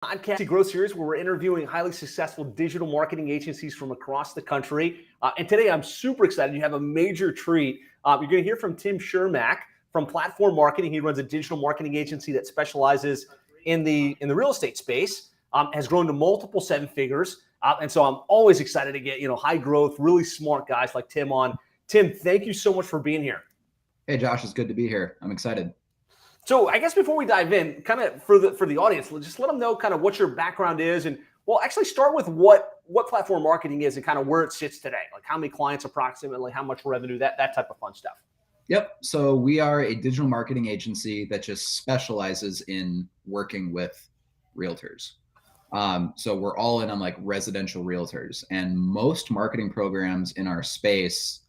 Podcast growth series where we're interviewing highly successful digital marketing agencies from across the country. And today I'm super excited. You have a major treat. You're going to hear from Tim Chermak from Platform Marketing. He runs a digital marketing agency that specializes in the real estate space. Has grown to multiple seven figures. And so I'm always excited to get high growth, really smart guys like Tim on. Tim, thank you so much for being here. Hey, Josh, it's good to be here. I'm excited. So I guess before we dive in, kind of for the audience, just let them know kind of what your background is, and we'll actually start with what platform marketing is and kind of where it sits today, like how many clients approximately, how much revenue, that type of fun stuff. Yep. So we are a digital marketing agency that just specializes in working with realtors. So we're all in on like residential realtors, and most marketing programs in our space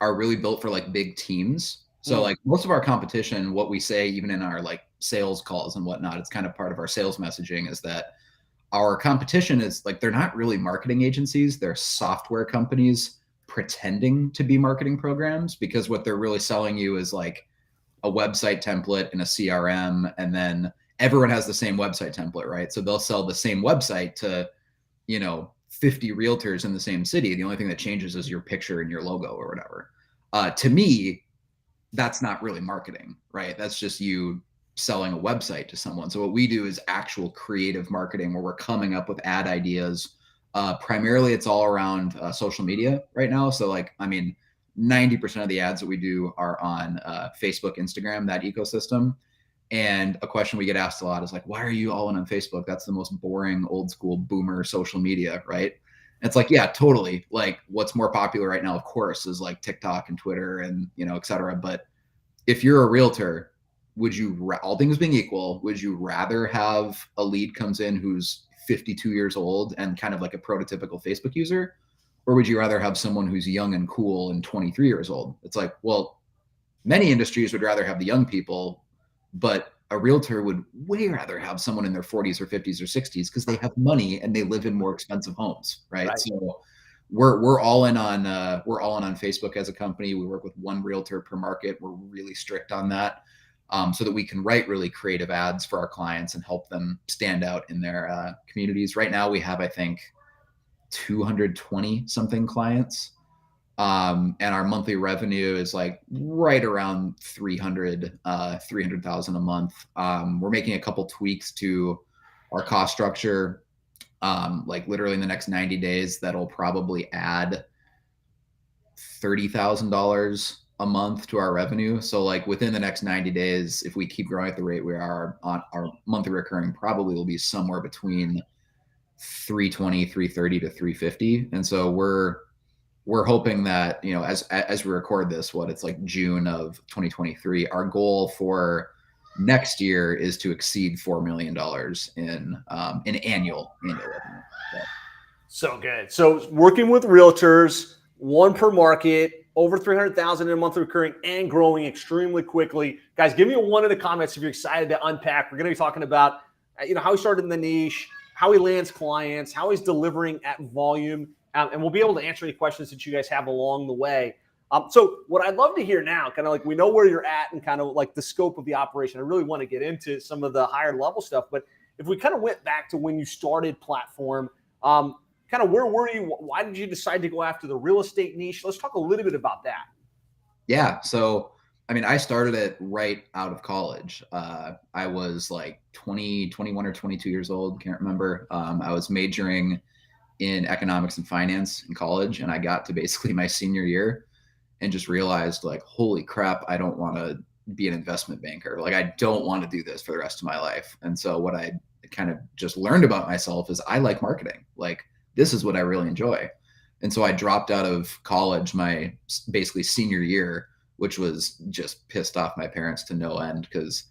are really built for like big teams. So like most of our competition, what we say, even in our like sales calls and whatnot, it's kind of part of our sales messaging, is that our competition is like, they're not really marketing agencies. They're software companies pretending to be marketing programs, because what they're really selling you is like a website template and a CRM. And then everyone has the same website template, right? So they'll sell the same website to, 50 realtors in the same city. The only thing that changes is your picture and your logo or whatever. To me, that's not really marketing, right? That's just you selling a website to someone. So what we do is actual creative marketing, where we're coming up with ad ideas. Primarily, it's all around social media right now. So 90% of the ads that we do are on Facebook, Instagram, that ecosystem. And a question we get asked a lot is like, why are you all in on Facebook? That's the most boring, old school boomer social media, right? And it's like, yeah, totally. Like, what's more popular right now, of course, is like TikTok and Twitter and, et cetera. But if you're a realtor, would you, all things being equal, would you rather have a lead comes in who's 52 years old and kind of like a prototypical Facebook user? Or would you rather have someone who's young and cool and 23 years old? It's like, well, many industries would rather have the young people, but a realtor would way rather have someone in their 40s or 50s or 60s, because they have money and they live in more expensive homes, right? So we're all in on Facebook as a company. We work with one realtor per market. We're really strict on that, so that we can write really creative ads for our clients and help them stand out in their communities. Right now, we have, I think, 220 something clients. And our monthly revenue is like right around 300,000 a month. We're making a couple tweaks to our cost structure. Like literally in the next 90 days, that'll probably add $30,000 a month to our revenue. So like within the next 90 days, if we keep growing at the rate we are, on our monthly recurring probably will be somewhere between 320, 330 to 350. And so we're hoping that, as we record this, it's like June of 2023, our goal for next year is to exceed $4 million in annual revenue. So good. So working with realtors, one per market, over 300,000 in a monthly recurring, and growing extremely quickly. Guys, give me a one in the comments if you're excited to unpack. We're going to be talking about, how he started in the niche, how he lands clients, how he's delivering at volume. And we'll be able to answer any questions that you guys have along the way. So what I'd love to hear now, kind of like we know where you're at and kind of like the scope of the operation. I really want to get into some of the higher level stuff. But if we kind of went back to when you started Platform, kind of where were you? Why did you decide to go after the real estate niche? Let's talk a little bit about that. Yeah. So, I started it right out of college. I was like 21 or 22 years old. Can't remember. I was majoring in economics and finance in college. And I got to basically my senior year and just realized like, holy crap, I don't want to be an investment banker. Like, I don't want to do this for the rest of my life. And so what I kind of just learned about myself is I like marketing. Like, this is what I really enjoy. And so I dropped out of college my basically senior year, which was just pissed off my parents to no end, because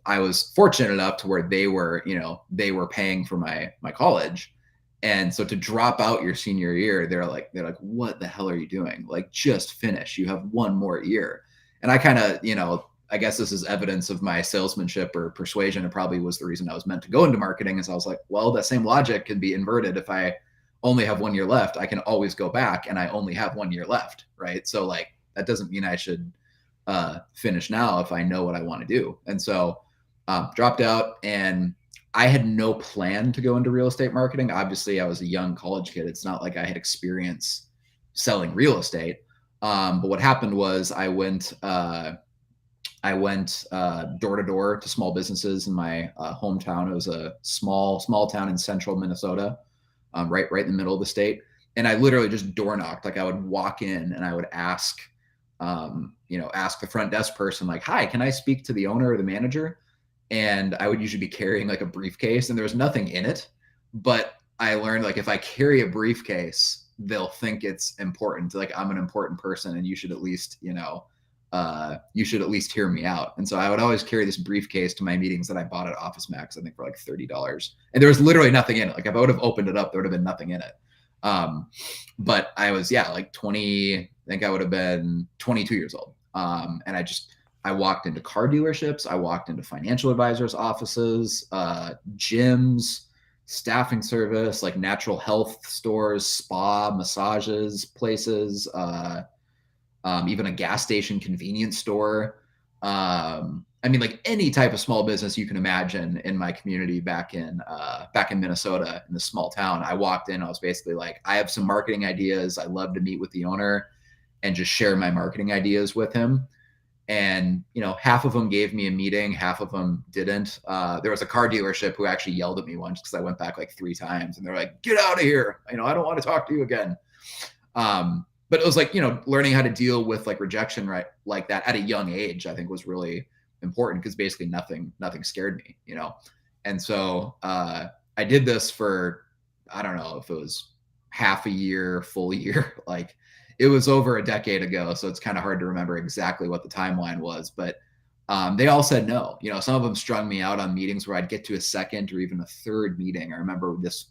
I was fortunate enough to where they were paying for my college. And so to drop out your senior year, they're like, what the hell are you doing? Like, just finish. You have one more year. And I kind of, I guess this is evidence of my salesmanship or persuasion. It probably was the reason I was meant to go into marketing, is I was like, well, that same logic could be inverted. If I only have 1 year left, I can always go back and I only have 1 year left. Right. So like, that doesn't mean I should finish now if I know what I want to do. And so dropped out, and I had no plan to go into real estate marketing. Obviously, I was a young college kid. It's not like I had experience selling real estate. But what happened was I went door to door to small businesses in my hometown. It was a small town in central Minnesota, right in the middle of the state. And I literally just door knocked. Like I would walk in and I would ask the front desk person, like, "Hi, can I speak to the owner or the manager?" And I would usually be carrying like a briefcase, and there was nothing in it. But I learned, like, if I carry a briefcase, they'll think it's important. Like I'm an important person, and you should at least hear me out. And so I would always carry this briefcase to my meetings that I bought at Office Max, I think for like $30. And there was literally nothing in it. Like if I would have opened it up, there would have been nothing in it. But I was, like 20, I think I would have been 22 years old. And I walked into car dealerships. I walked into financial advisors' offices, gyms, staffing service, like natural health stores, spa, massages, places, even a gas station, convenience store. I mean, like any type of small business you can imagine in my community back in Minnesota, in this small town. I walked in, I was basically like, I have some marketing ideas. I love to meet with the owner and just share my marketing ideas with him. And, half of them gave me a meeting, half of them didn't. There was a car dealership who actually yelled at me once because I went back like 3 times, and they're like, "Get out of here. I don't want to talk to you again." But it was like, learning how to deal with like rejection, right? Like that at a young age, I think was really important, because basically nothing scared me, And so I did this for, I don't know if it was half a year, full year, like it was over a decade ago. So it's kind of hard to remember exactly what the timeline was, but they all said no. Some of them strung me out on meetings where I'd get to a second or even a third meeting. I remember this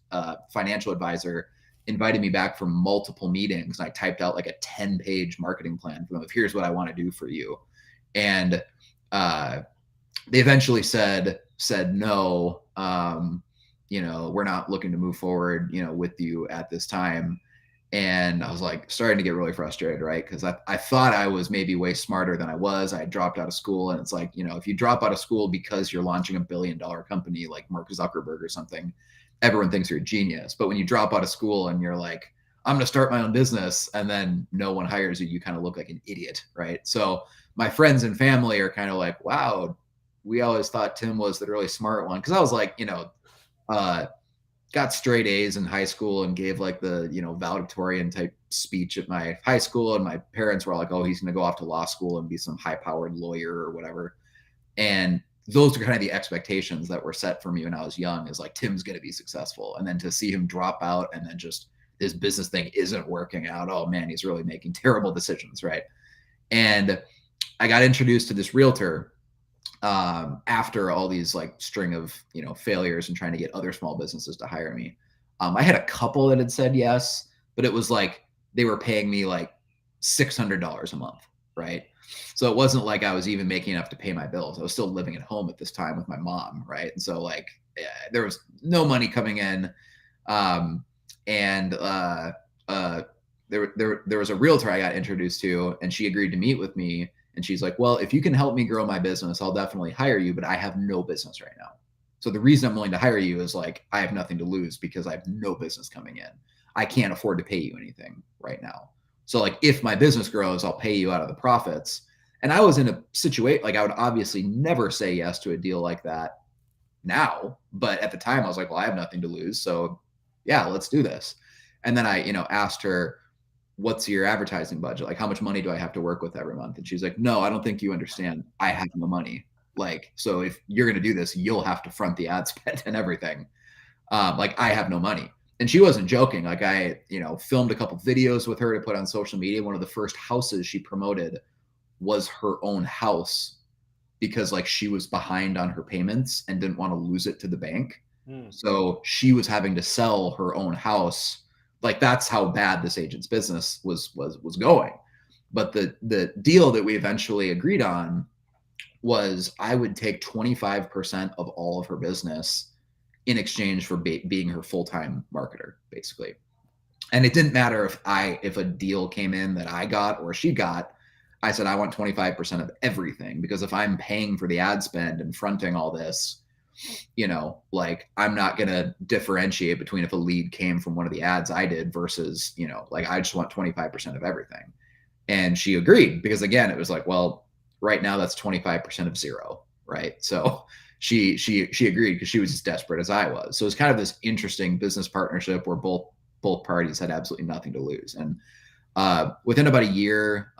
financial advisor invited me back for multiple meetings, and I typed out like a 10-page marketing plan for them of, "Here's what I want to do for you." And they eventually said no, we're not looking to move forward, with you at this time. And I was like starting to get really frustrated, right? Because I thought I was maybe way smarter than I was. I had dropped out of school, and it's like, if you drop out of school because you're launching $1 billion company like Mark Zuckerberg or something, everyone thinks you're a genius. But when you drop out of school and you're like, "I'm going to start my own business," and then no one hires you, you kind of look like an idiot, right? So my friends and family are kind of like, "Wow, we always thought Tim was the really smart one." Because I was like, got straight A's in high school and gave like the, valedictorian type speech at my high school. And my parents were like, "Oh, he's going to go off to law school and be some high powered lawyer or whatever." And those are kind of the expectations that were set for me when I was young, is like, Tim's going to be successful. And then to see him drop out and then just this business thing isn't working out. Oh man, he's really making terrible decisions. Right. And I got introduced to this realtor after all these like string of, failures and trying to get other small businesses to hire me. I had a couple that had said yes, but it was like, they were paying me like $600 a month. Right. So it wasn't like I was even making enough to pay my bills. I was still living at home at this time with my mom. Right. And so like, there was no money coming in. There was a realtor I got introduced to, and she agreed to meet with me. And she's like, "Well, if you can help me grow my business, I'll definitely hire you, but I have no business right now. So the reason I'm willing to hire you is like, I have nothing to lose because I have no business coming in. I can't afford to pay you anything right now. So like, if my business grows, I'll pay you out of the profits." And I was in a situation, like I would obviously never say yes to a deal like that now. But at the time I was like, well, I have nothing to lose. So yeah, let's do this. And then I, asked her, "What's your advertising budget? Like, how much money do I have to work with every month?" And she's like, "No, I don't think you understand. I have no money. Like, so if you're going to do this, you'll have to front the ad spend and everything. Like, I have no money." And she wasn't joking. Like I, filmed a couple videos with her to put on social media. One of the first houses she promoted was her own house, because like she was behind on her payments and didn't want to lose it to the bank. So she was having to sell her own house. Like that's how bad this agent's business was going. But the deal that we eventually agreed on was I would take 25% of all of her business in exchange for being her full-time marketer, basically. And it didn't matter if a deal came in that I got or she got. I said, I want 25% of everything, because if I'm paying for the ad spend and fronting all this, like I'm not going to differentiate between if a lead came from one of the ads I did versus, like I just want 25% of everything. And she agreed because again, it was like, well, right now that's 25% of zero. Right. So she agreed because she was as desperate as I was. So it's kind of this interesting business partnership where both parties had absolutely nothing to lose. And within about a year,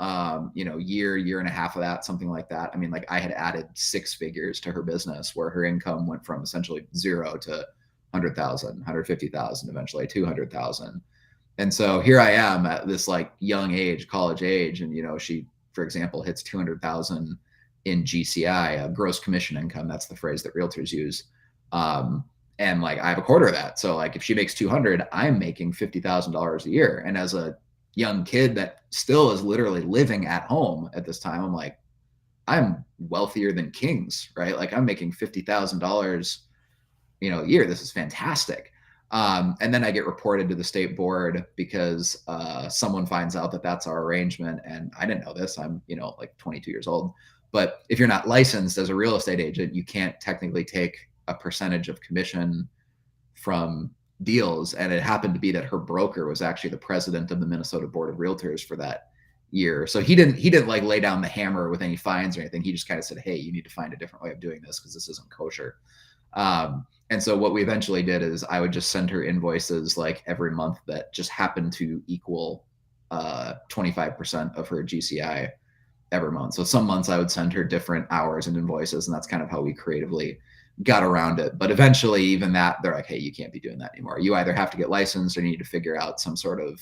year and a half of that, something like that. I mean, like I had added 6 figures to her business where her income went from essentially 0 to 100,000, 150,000, eventually 200,000. And so here I am at this like young age, college age. And, she, for example, hits 200,000 in GCI, gross commission income. That's the phrase that realtors use. And like, I have a quarter of that. So like, if she makes 200, I'm making $50,000 a year. And as a young kid that still is literally living at home at this time, I'm like, I'm wealthier than kings, right? Like I'm making $50,000, a year. This is fantastic. And then I get reported to the state board because someone finds out that that's our arrangement. And I didn't know this. I'm, like 22 years old. But if you're not licensed as a real estate agent, you can't technically take a percentage of commission from deals. And it happened to be that her broker was actually the president of the Minnesota Board of Realtors for that year. So he didn't like lay down the hammer with any fines or anything. He just kind of said, hey, you need to find a different way of doing this because this isn't kosher. And so what we eventually did is I would just send her invoices like every month that just happened to equal 25% of her GCI every month. So some months I would send her different hours and invoices, and that's kind of how we creatively got around it. But eventually even that, they're like, hey, you can't be doing that anymore. You either have to get licensed or you need to figure out some sort of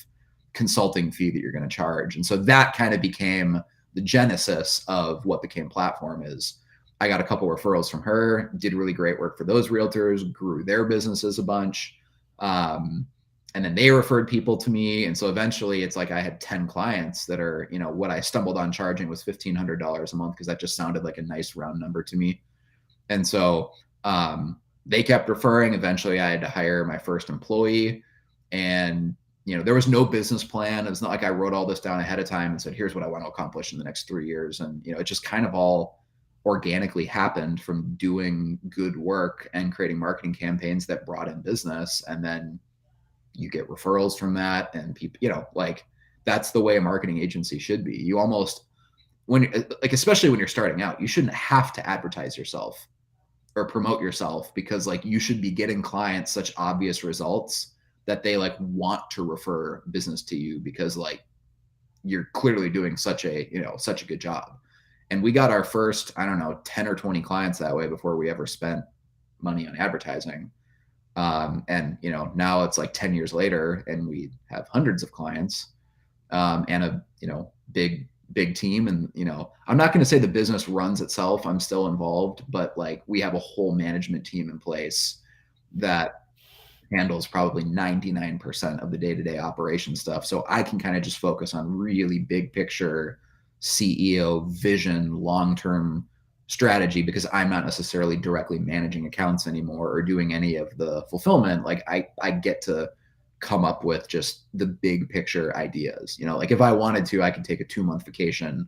consulting fee that you're going to charge. And so that kind of became the genesis of what became Platform. Is I got a couple referrals from her, did really great work for those realtors, grew their businesses a bunch. And then they referred people to me. And so eventually it's like I had 10 clients that are, what I stumbled on charging was $1,500 a month because that just sounded like a nice round number to me. And so they kept referring. Eventually I had to hire my first employee, and there was no business plan. It's not like I wrote all this down ahead of time and said, here's what I want to accomplish in the next 3 years. And, it just kind of all organically happened from doing good work and creating marketing campaigns that brought in business. And then you get referrals from that, and people, like that's the way a marketing agency should be. You almost, especially when you're starting out, you shouldn't have to advertise yourself or promote yourself, because like you should be getting clients such obvious results that they like want to refer business to you because like you're clearly doing such a good job. And we got our first, 10 or 20 clients that way before we ever spent money on advertising. And now it's like 10 years later and we have hundreds of clients, and a, big team. And, I'm not going to say the business runs itself. I'm still involved, but like we have a whole management team in place that handles probably 99% of the day-to-day operation stuff. So I can kind of just focus on really big picture CEO vision, long-term strategy, because I'm not necessarily directly managing accounts anymore or doing any of the fulfillment. Like I get to come up with just the big picture ideas. Like if I wanted to, I could take a 2-month vacation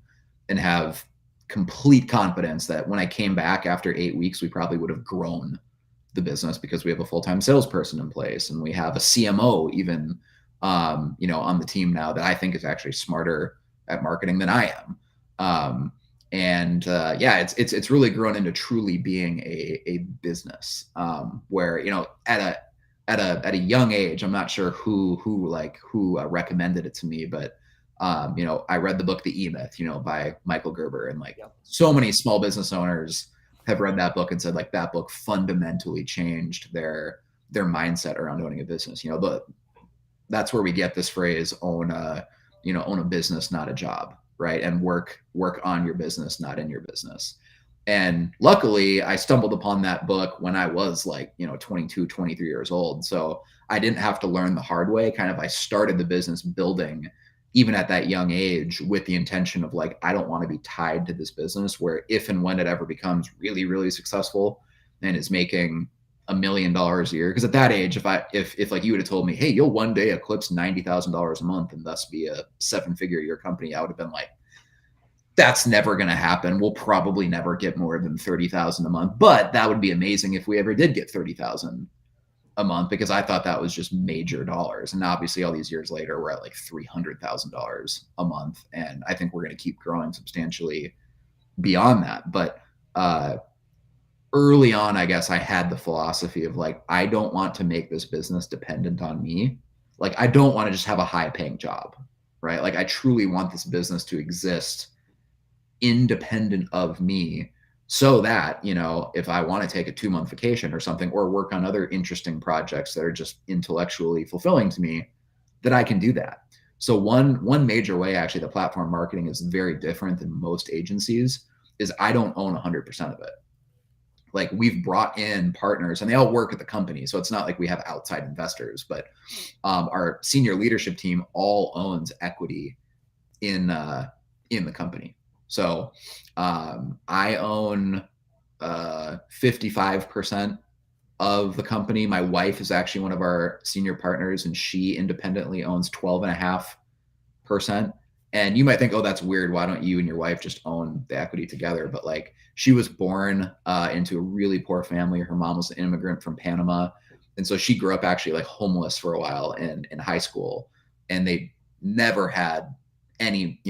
and have complete confidence that when I came back after 8 weeks, we probably would have grown the business because we have a full-time salesperson in place and we have a CMO even, on the team now that I think is actually smarter at marketing than I am. It's really grown into truly being a business, where, at a young age, I'm not sure who recommended it to me, but I read the book, The E-Myth, by Michael Gerber, and so many small business owners have read that book and said like that book fundamentally changed their mindset around owning a business. That's where we get this phrase, own a business, not a job, right? And work on your business, not in your business. And luckily I stumbled upon that book when I was 22, 23 years old. So I didn't have to learn the hard way. I started the business building even at that young age with the intention of I don't want to be tied to this business where if and when it ever becomes really, really successful and is making $1 million a year. Because at that age, if you would have told me, hey, you'll one day eclipse $90,000 a month and thus be a 7-figure a year company, I would have been like, that's never going to happen. We'll probably never get more than 30,000 a month, but that would be amazing if we ever did get 30,000 a month, because I thought that was just major dollars. And obviously all these years later, we're at like $300,000 a month. And I think we're going to keep growing substantially beyond that. But early on, I guess I had the philosophy of like, I don't want to make this business dependent on me. Like, I don't want to just have a high paying job, right? Like, I truly want this business to exist independent of me, so that, you know, if I want to take a 2-month vacation or something, or work on other interesting projects that are just intellectually fulfilling to me, that I can do that. So one major way actually the platform marketing is very different than most agencies is I don't own 100% of it. Like, we've brought in partners and they all work at the company. So it's not like we have outside investors, but our senior leadership team all owns equity in the company. So I own 55% of the company. My wife is actually one of our senior partners, and she independently owns 12.5%. And you might think, oh, that's weird. Why don't you and your wife just own the equity together? But like, she was born into a really poor family. Her mom was an immigrant from Panama. And so she grew up actually like homeless for a while in high school. And they never had any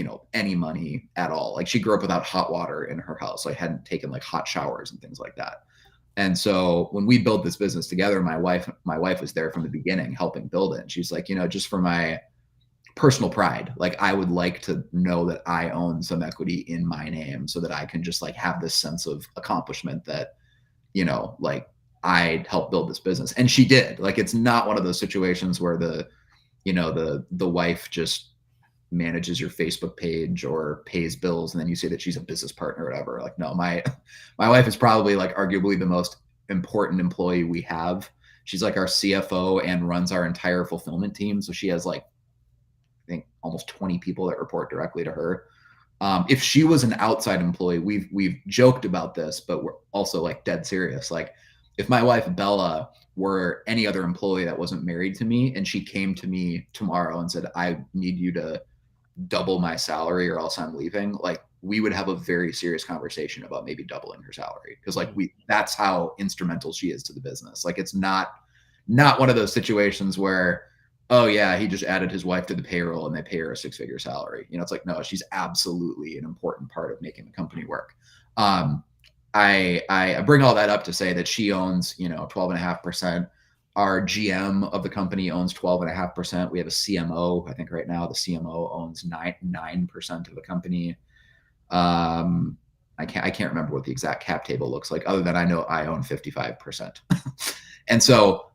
money at all. Like, she grew up without hot water in her house. Like, hadn't taken like hot showers and things like that. And so when we built this business together, my wife was there from the beginning helping build it. And she's like, you know, just for my personal pride, like, I would like to know that I own some equity in my name, so that I can just like have this sense of accomplishment that, you know, like, I helped build this business. And she did. Like, it's not one of those situations where the wife just manages your Facebook page or pays bills and then you say that she's a business partner or whatever. Like, no, my wife is probably like arguably the most important employee we have. She's like our CFO and runs our entire fulfillment team. So she has like, I think, almost 20 people that report directly to her. If she was an outside employee, we've joked about this, but we're also like dead serious. Like, if my wife Bella were any other employee that wasn't married to me, and she came to me tomorrow and said, I need you to double my salary or else I'm leaving, like, we would have a very serious conversation about maybe doubling her salary. Cause like, that's how instrumental she is to the business. Like, it's not one of those situations where, oh yeah, he just added his wife to the payroll and they pay her a 6-figure salary. You know, it's like, no, she's absolutely an important part of making the company work. I bring all that up to say that she owns, 12.5%. Our GM of the company owns 12.5%. We have a CMO. I think right now the CMO owns 9% of the company. I can't remember what the exact cap table looks like, other than I know I own 55%. And so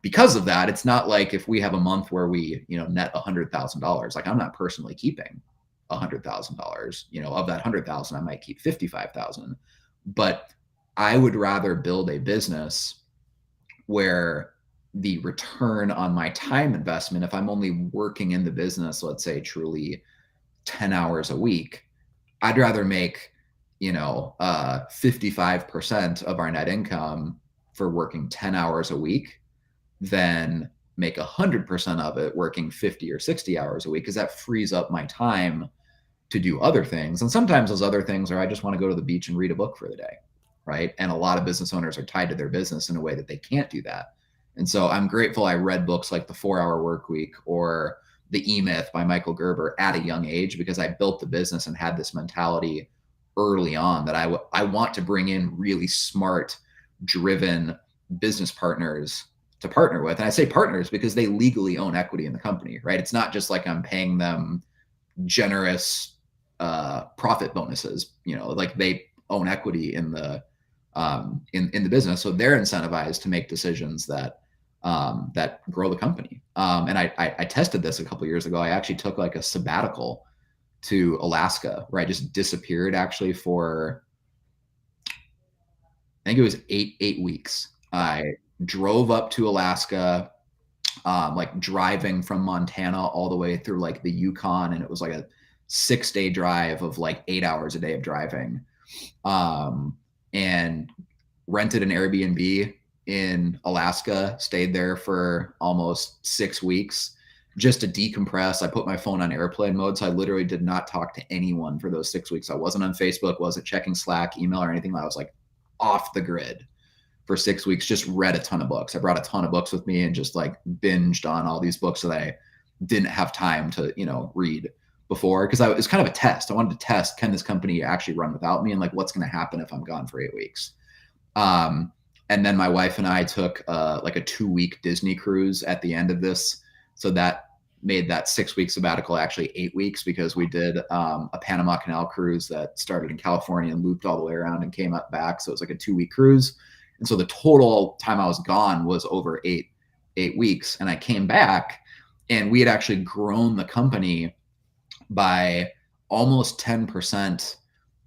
because of that, it's not like if we have a month where we, net $100,000, like, I'm not personally keeping $100,000, of that 100,000, I might keep 55,000, but I would rather build a business where the return on my time investment, if I'm only working in the business, let's say truly 10 hours a week, I'd rather make, 55% of our net income for working 10 hours a week than make 100% of it working 50 or 60 hours a week, because that frees up my time to do other things. And sometimes those other things are, I just want to go to the beach and read a book for the day, right? And a lot of business owners are tied to their business in a way that they can't do that. And so I'm grateful I read books like The 4-Hour Workweek or The E-Myth by Michael Gerber at a young age, because I built the business and had this mentality early on that I want to bring in really smart, driven business partners to partner with. And I say partners because they legally own equity in the company, right? It's not just like I'm paying them generous profit bonuses, like, they own equity in the in the business, so they're incentivized to make decisions that grow the company. And I tested this a couple of years ago. I actually took like a sabbatical to Alaska, where I just disappeared actually for, I think it was eight weeks. I drove up to Alaska, like driving from Montana all the way through like the Yukon, and it was like a 6-day drive of like 8 hours a day of driving, and rented an Airbnb in Alaska, stayed there for almost 6 weeks, just to decompress. I put my phone on airplane mode. So I literally did not talk to anyone for those 6 weeks. I wasn't on Facebook, wasn't checking Slack, email, or anything. I was like off the grid for 6 weeks, just read a ton of books. I brought a ton of books with me and just like binged on all these books that I didn't have time to, read before. Cause it was kind of a test. I wanted to test, can this company actually run without me? And like, what's going to happen if I'm gone for 8 weeks? And then my wife and I took like a 2-week Disney cruise at the end of this. So that made that 6 week sabbatical actually 8 weeks, because we did a Panama Canal cruise that started in California and looped all the way around and came up back. So it was like a 2-week cruise. And so the total time I was gone was over eight weeks. And I came back and we had actually grown the company by almost 10%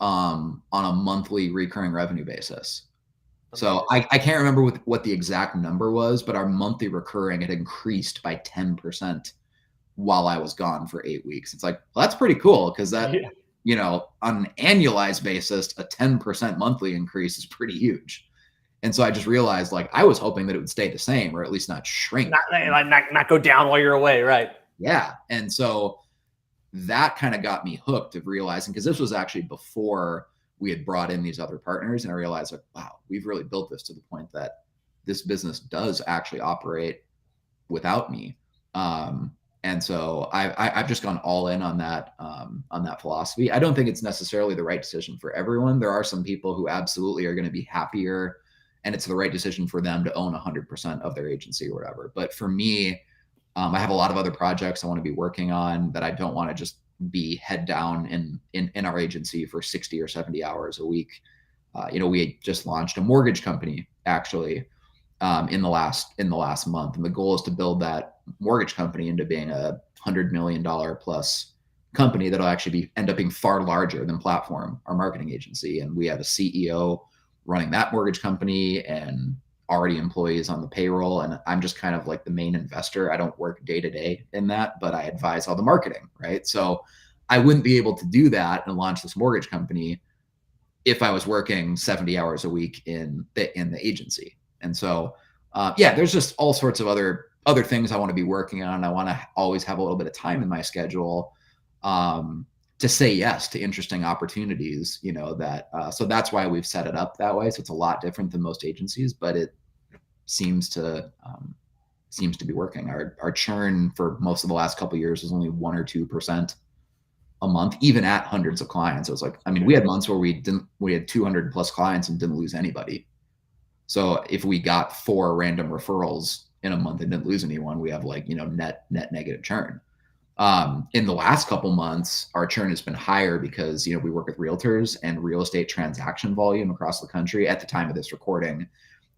on a monthly recurring revenue basis. So I can't remember what the exact number was, but our monthly recurring had increased by 10% while I was gone for 8 weeks. It's like, well, that's pretty cool, because that, on an annualized basis, a 10% monthly increase is pretty huge. And so I just realized, like, I was hoping that it would stay the same, or at least not shrink. Not go down while you're away, right? Yeah. And so that kind of got me hooked, of realizing, because this was actually before we had brought in these other partners, and I realized, like, wow, we've really built this to the point that this business does actually operate without me. And so I've just gone all in on that philosophy. I don't think it's necessarily the right decision for everyone. There are some people who absolutely are going to be happier, and it's the right decision for them to own 100% of their agency or whatever. But for me, I have a lot of other projects I want to be working on that I don't want to just be head down in our agency for 60 or 70 hours a week. We just launched a mortgage company actually in the last month, and the goal is to build that mortgage company into being a $100 million plus company that'll actually end up being far larger than Platform, our marketing agency. And we have a CEO running that mortgage company and already employees on the payroll. And I'm just kind of like the main investor. I don't work day to day in that, but I advise all the marketing, right? So I wouldn't be able to do that and launch this mortgage company if I was working 70 hours a week in the agency. And so, there's just all sorts of other things I want to be working on. I want to always have a little bit of time in my schedule to say yes to interesting opportunities, so that's why we've set it up that way. So it's a lot different than most agencies, but it seems to be working. Our churn for most of the last couple of years was only 1 or 2% a month, even at hundreds of clients. It was like, we had months where we had 200 plus clients and didn't lose anybody. So if we got 4 random referrals in a month and didn't lose anyone, we have net negative churn. In the last couple months, our churn has been higher because, we work with realtors, and real estate transaction volume across the country at the time of this recording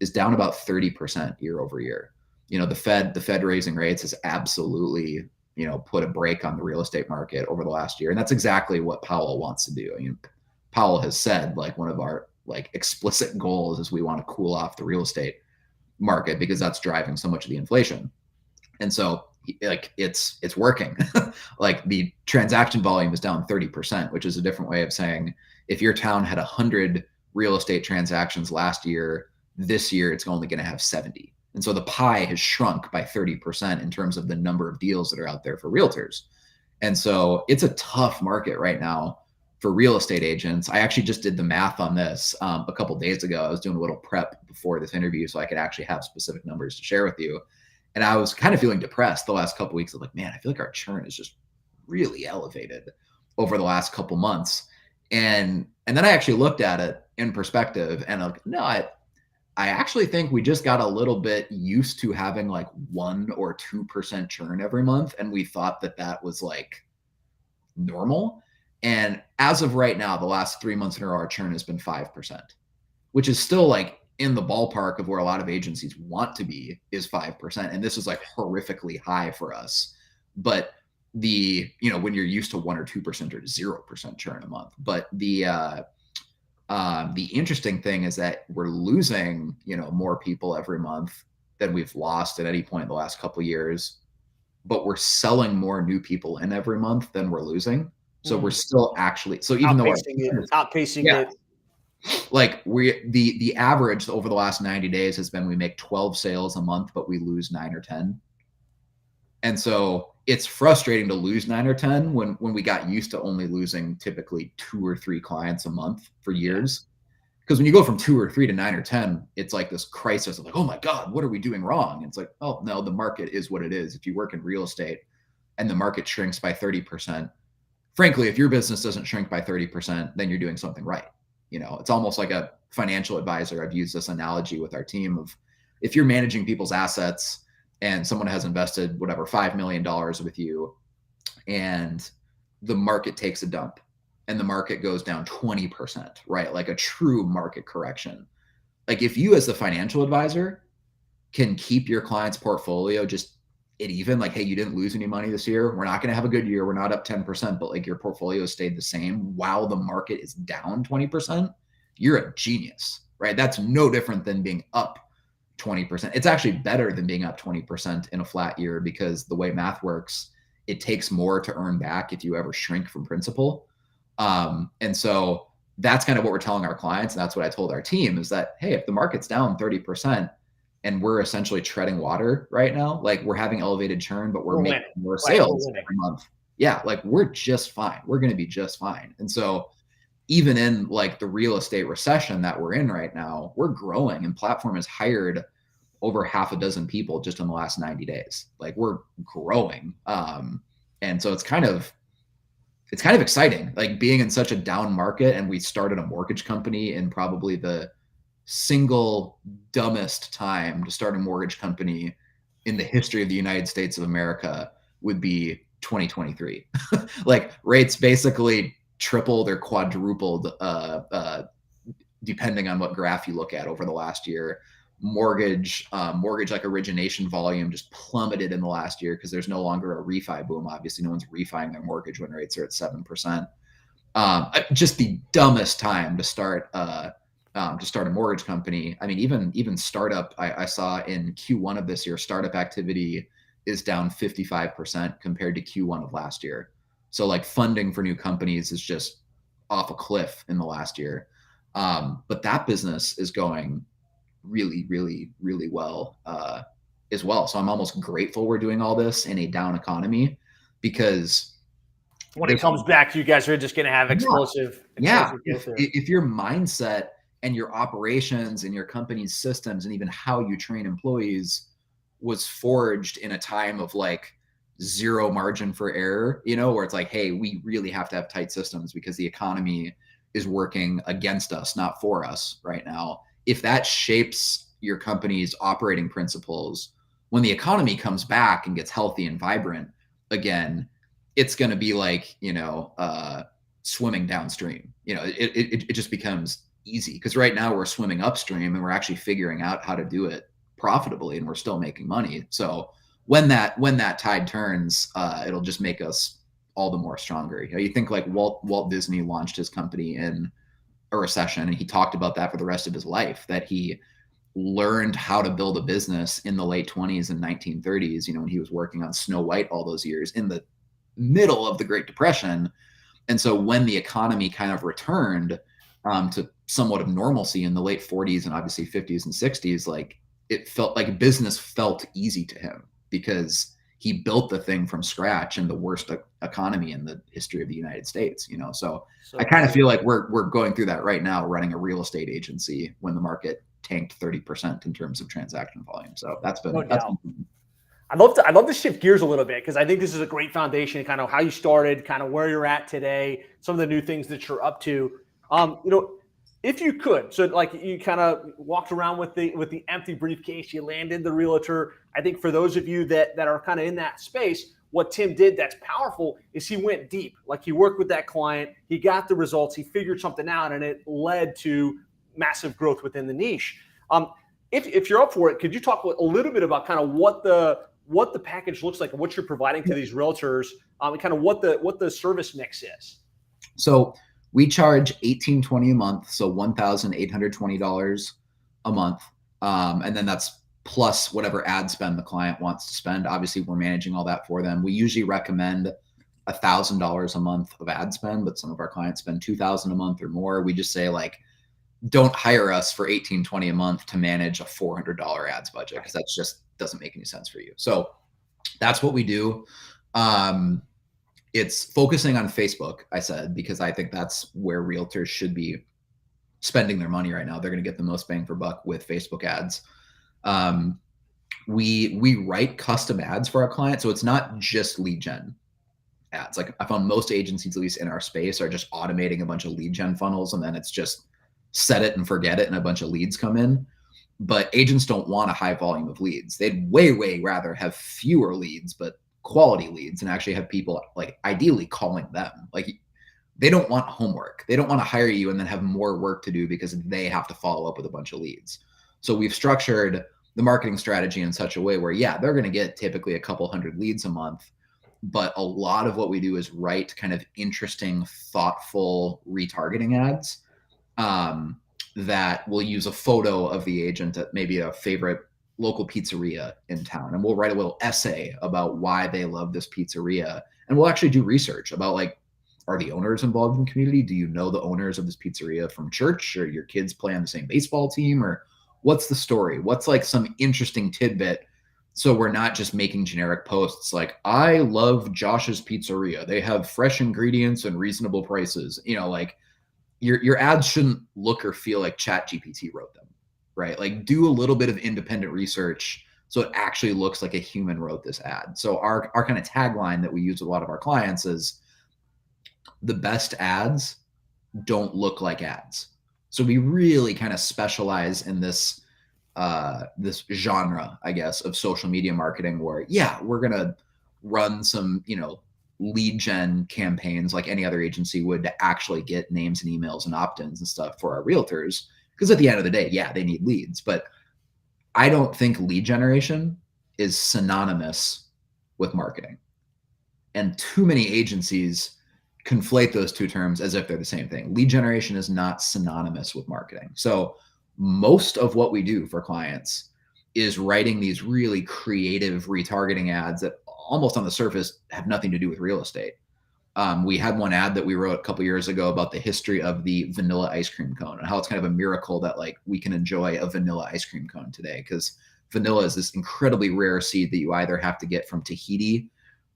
is down about 30% year over year. The Fed raising rates has absolutely, put a brake on the real estate market over the last year. And that's exactly what Powell wants to do. Powell has said, like, one of our explicit goals is we want to cool off the real estate market because that's driving so much of the inflation. And so it's working. Like, the transaction volume is down 30%, which is a different way of saying, if your town had 100 real estate transactions last year, this year it's only going to have 70. And so the pie has shrunk by 30% in terms of the number of deals that are out there for realtors. And so it's a tough market right now for real estate agents. I actually just did the math on this a couple of days ago. I was doing a little prep before this interview so I could actually have specific numbers to share with you. And I was kind of feeling depressed the last couple of weeks. I'm like, man, I feel like our churn is just really elevated over the last couple months. And then I actually looked at it in perspective, and I'm like, no, I actually think we just got a little bit used to having 1 or 2% churn every month. And we thought that was normal. And as of right now, the last 3 months in a row, our churn has been 5%, which is still in the ballpark of where a lot of agencies want to be, is 5%. And this is horrifically high for us. But when you're used to 1 or 2% or 0% churn a month. But the interesting thing is that we're losing, more people every month than we've lost at any point in the last couple of years, but we're selling more new people in every month than we're losing. So we're still actually, so even outpacing it. The average over the last 90 days has been, we make 12 sales a month, but we lose 9 or 10. And so it's frustrating to lose 9 or 10 when we got used to only losing typically 2 or 3 clients a month for years. Because when you go from 2 or 3 to 9 or 10, it's like this crisis of like, oh my God, what are we doing wrong? And it's like, oh no, the market is what it is. If you work in real estate and the market shrinks by 30%, frankly, if your business doesn't shrink by 30%, then you're doing something right. It's almost like a financial advisor. I've used this analogy with our team of, if you're managing people's assets and someone has invested whatever $5 million with you, and the market takes a dump and the market goes down 20%, right? Like a true market correction. Like if you as the financial advisor can keep your client's portfolio just at even, like, hey, you didn't lose any money this year. We're not going to have a good year. We're not up 10%, but like your portfolio stayed the same while the market is down 20%. You're a genius, right? That's no different than being up 20%. It's actually better than being up 20% in a flat year, because the way math works, it takes more to earn back if you ever shrink from principal. And so that's kind of what we're telling our clients. And that's what I told our team is that, hey, if the market's down 30% and we're essentially treading water right now, like we're having elevated churn, but we're making more sales every month. Yeah, like we're just fine. We're going to be just fine. And so even in like the real estate recession that we're in right now, we're growing, and Platform has hired over half a dozen people just in the last 90 days. Like we're growing. And so it's kind of exciting, like being in such a down market. And we started a mortgage company in probably the single dumbest time to start a mortgage company in the history of the United States of America would be 2023. Like rates basically tripled or quadrupled, depending on what graph you look at over the last year. Mortgage like origination volume just plummeted in the last year because there's no longer a refi boom. Obviously, no one's refining their mortgage when rates are at 7%. Just the dumbest time to start a mortgage company. I mean, even startup, I saw in Q1 of this year, startup activity is down 55% compared to Q1 of last year. So like funding for new companies is just off a cliff in the last year. But that business is going really, really, really well as well. So I'm almost grateful we're doing all this in a down economy, because when it comes back, you guys are just going to have explosive if your mindset and your operations and your company's systems and even how you train employees was forged in a time of like zero margin for error, where it's like, hey, we really have to have tight systems because the economy is working against us, not for us right now. If that shapes your company's operating principles, when the economy comes back and gets healthy and vibrant again, it's going to be like, swimming downstream. It just becomes easy, because right now we're swimming upstream and we're actually figuring out how to do it profitably, and we're still making money. So when that tide turns, it'll just make us all the more stronger. You think like Walt Disney launched his company in a recession, and he talked about that for the rest of his life, that he learned how to build a business in the late 20s and 1930s, when he was working on Snow White all those years in the middle of the Great Depression. And so when the economy kind of returned to somewhat of normalcy in the late 40s and obviously 50s and 60s, like it felt like business felt easy to him because he built the thing from scratch in the worst economy in the history of the United States, So I kind of feel like we're going through that right now, running a real estate agency when the market tanked 30% in terms of transaction volume. So that's been. I'd love to shift gears a little bit, because I think this is a great foundation, kind of how you started, kind of where you're at today, some of the new things that you're up to. If you could, so like you kind of walked around with the empty briefcase, you landed the realtor. I think for those of you that are kind of in that space, what Tim did that's powerful is he went deep. Like he worked with that client, he got the results, he figured something out, and it led to massive growth within the niche. If you're up for it, could you talk a little bit about kind of what the package looks like and what you're providing to these realtors, and kind of what the service mix is? So we charge $1,820 a month, so $1,820 a month, and then that's plus whatever ad spend the client wants to spend. Obviously, we're managing all that for them. We usually recommend $1,000 a month of ad spend, but some of our clients spend $2,000 a month or more. We just say, like, don't hire us for $1,820 a month to manage a $400 ads budget, because that just doesn't make any sense for you. So That's what we do. It's focusing on Facebook, I said, because I think that's where realtors should be spending their money right now. They're going to get the most bang for buck with Facebook ads. We write custom ads for our clients, so it's not just lead gen ads. Like I found most agencies, at least in our space, are just automating a bunch of lead gen funnels, and then it's just set it and forget it, and a bunch of leads come in. But agents don't want a high volume of leads. They'd way rather have fewer leads, but quality leads, and actually have people like ideally calling them. Like they don't want homework. They don't want to hire you and then have more work to do because they have to follow up with a bunch of leads. So we've structured the marketing strategy in such a way where, yeah, they're going to get typically a couple hundred leads a month, but a lot of what we do is write kind of interesting, thoughtful retargeting ads that will use a photo of the agent at maybe a favorite local pizzeria in town. And we'll write a little essay about why they love this pizzeria. And we'll actually do research about like, are the owners involved in the community? Do you know the owners of this pizzeria from church, or your kids play on the same baseball team, or what's the story? What's like some interesting tidbit? So we're not just making generic posts like, I love Josh's Pizzeria. They have fresh ingredients and reasonable prices. You know, like your ads shouldn't look or feel like ChatGPT wrote them, right? Like do a little bit of independent research so it actually looks like a human wrote this ad. So our kind of tagline that we use with a lot of our clients is, the best ads don't look like ads. So we really kind of specialize in this this genre, I guess, of social media marketing where, yeah, we're going to run some, you know, lead gen campaigns like any other agency would to actually get names and emails and opt-ins and stuff for our realtors. Because at the end of the day, yeah, they need leads. But I don't think lead generation is synonymous with marketing. And too many agencies conflate those two terms as if they're the same thing. Lead generation is not synonymous with marketing. So most of what we do for clients is writing these really creative retargeting ads that almost on the surface have nothing to do with real estate. We had one ad that we wrote a couple years ago about the history of the vanilla ice cream cone and how it's kind of a miracle that like we can enjoy a vanilla ice cream cone today, because vanilla is this incredibly rare seed that you either have to get from Tahiti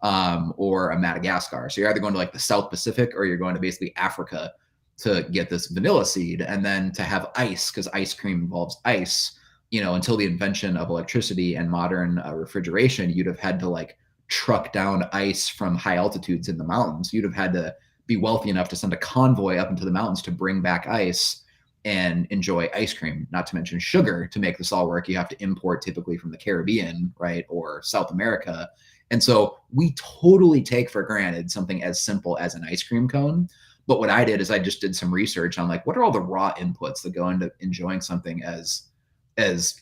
or a Madagascar. So you're either going to like the South Pacific or you're going to basically Africa to get this vanilla seed, and then to have ice, because ice cream involves ice. You know, until the invention of electricity and modern refrigeration, you'd have had to like truck down ice from high altitudes in the mountains. You'd have had to be wealthy enough to send a convoy up into the mountains to bring back ice and enjoy ice cream, not to mention sugar. To make this all work, you have to import typically from the Caribbean, right, or South America. And so we totally take for granted something as simple as an ice cream cone. But what I did is I just did some research on like, what are all the raw inputs that go into enjoying something as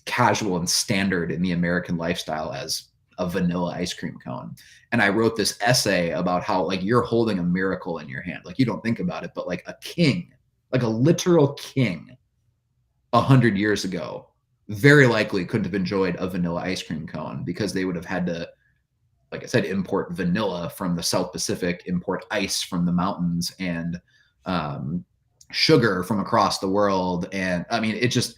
casual and standard in the American lifestyle as a vanilla ice cream cone. And I wrote this essay about how like you're holding a miracle in your hand. Like you don't think about it, but like a king, like a literal king 100 years ago, very likely couldn't have enjoyed a vanilla ice cream cone because they would have had to, like I said, import vanilla from the South Pacific, import ice from the mountains, and sugar from across the world. And I mean, it just,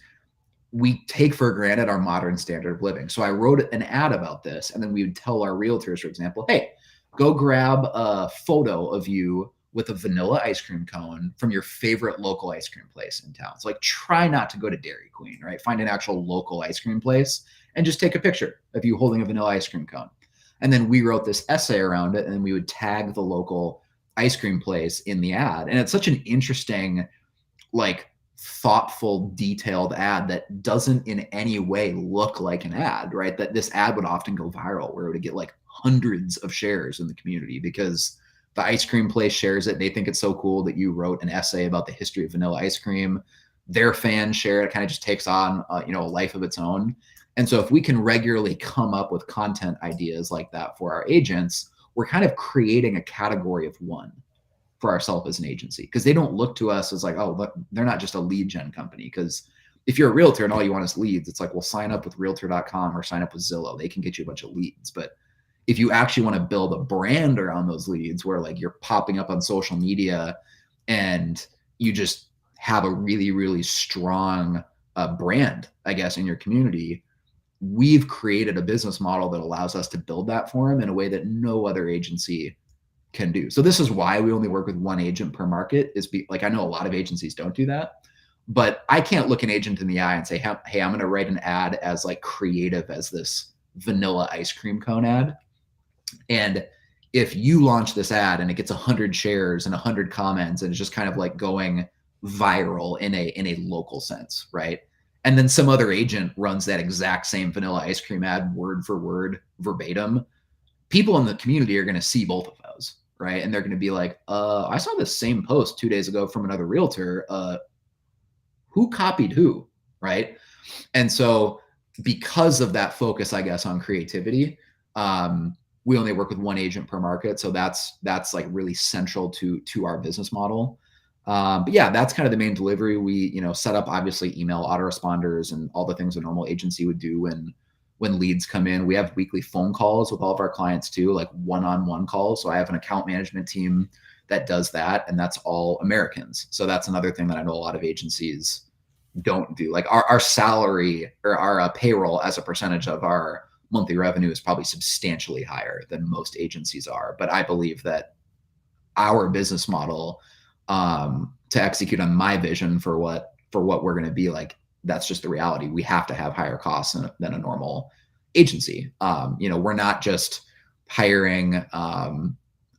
we take for granted our modern standard of living. So I wrote an ad about this, and then we would tell our realtors, for example, hey, go grab a photo of you with a vanilla ice cream cone from your favorite local ice cream place in town. So like, try not to go to Dairy Queen, right? Find an actual local ice cream place and just take a picture of you holding a vanilla ice cream cone. And then we wrote this essay around it, and then we would tag the local ice cream place in the ad. And it's such an interesting, like, thoughtful, detailed ad that doesn't in any way look like an ad, right? That this ad would often go viral, where it would get like hundreds of shares in the community because the ice cream place shares it. They think it's so cool that you wrote an essay about the history of vanilla ice cream. Their fans share it. Kind of just takes on, a life of its own. And so if we can regularly come up with content ideas like that for our agents, we're kind of creating a category of one for ourselves as an agency, because they don't look to us as like, oh, look, they're not just a lead gen company. Because if you're a realtor and all you want is leads, it's like, well, sign up with realtor.com or sign up with Zillow. They can get you a bunch of leads. But if you actually want to build a brand around those leads, where like you're popping up on social media and you just have a really, really strong brand, I guess, in your community, we've created a business model that allows us to build that for them in a way that no other agency can do. So this is why we only work with one agent per market, like, I know a lot of agencies don't do that, but I can't look an agent in the eye and say, hey, I'm going to write an ad as like creative as this vanilla ice cream cone ad. And if you launch this ad and it gets 100 shares and 100 comments and it's just kind of like going viral in a local sense, right? And then some other agent runs that exact same vanilla ice cream ad word for word, verbatim, people in the community are going to see both of those, right? And they're going to be like, I saw this same post 2 days ago from another realtor. Who copied who, right? And so because of that focus, I guess, on creativity, we only work with one agent per market. So that's like really central to our business model. But yeah, that's kind of the main delivery. We, set up obviously email autoresponders and all the things a normal agency would do when leads come in. We have weekly phone calls with all of our clients too, like one-on-one calls. So I have an account management team that does that, and that's all Americans. So that's another thing that I know a lot of agencies don't do. Like our salary or our payroll as a percentage of our monthly revenue is probably substantially higher than most agencies are. But I believe that our business model, to execute on my vision for what we're going to be like, that's just the reality. We have to have higher costs than a normal agency. We're not just hiring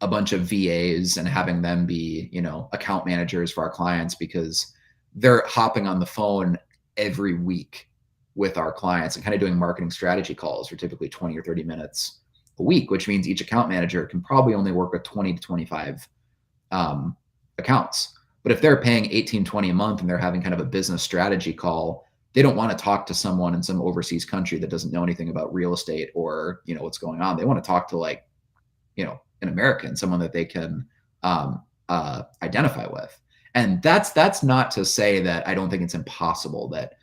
a bunch of VAs and having them be, account managers for our clients, because they're hopping on the phone every week with our clients and kind of doing marketing strategy calls for typically 20 or 30 minutes a week, which means each account manager can probably only work with 20 to 25 accounts. But if they're paying 18, 20 a month and they're having kind of a business strategy call, they don't want to talk to someone in some overseas country that doesn't know anything about real estate or, what's going on. They want to talk to like, an American, someone that they can identify with. And that's not to say that I don't think it's impossible that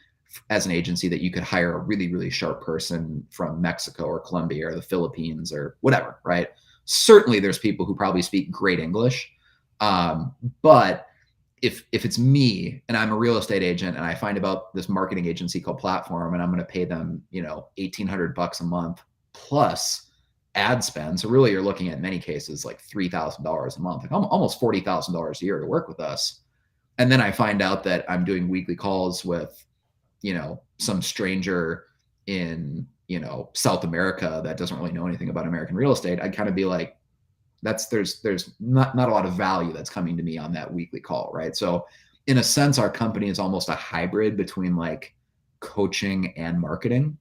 as an agency that you could hire a really, really sharp person from Mexico or Colombia or the Philippines or whatever, right? Certainly there's people who probably speak great English. But if it's me and I'm a real estate agent and I find about this marketing agency called Platform and I'm going to pay them, $1,800 a month plus ad spend. So really you're looking at, in many cases, like $3,000 a month, like almost $40,000 a year to work with us. And then I find out that I'm doing weekly calls with, some stranger in, South America that doesn't really know anything about American real estate. I'd kind of be like, there's not a lot of value that's coming to me on that weekly call, right? So in a sense, our company is almost a hybrid between like coaching and marketing,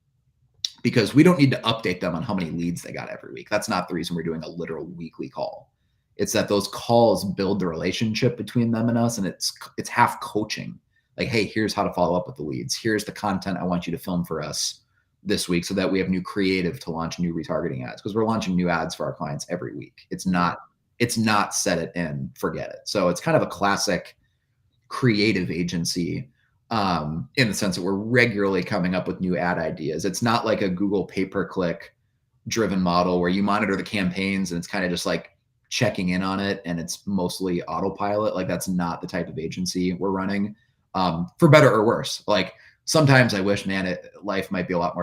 because we don't need to update them on how many leads they got every week. That's not the reason we're doing a literal weekly call. It's that those calls build the relationship between them and us, and it's half coaching. Like, hey, here's how to follow up with the leads. Here's the content I want you to film for us this week so that we have new creative to launch new retargeting ads, because we're launching new ads for our clients every week. It's not set it and forget it. So it's kind of a classic creative agency in the sense that we're regularly coming up with new ad ideas. It's not like a Google pay-per-click driven model where you monitor the campaigns and it's kind of just like checking in on it and it's mostly autopilot. Like that's not the type of agency we're running, for better or worse. Like sometimes I wish, man, life might be a lot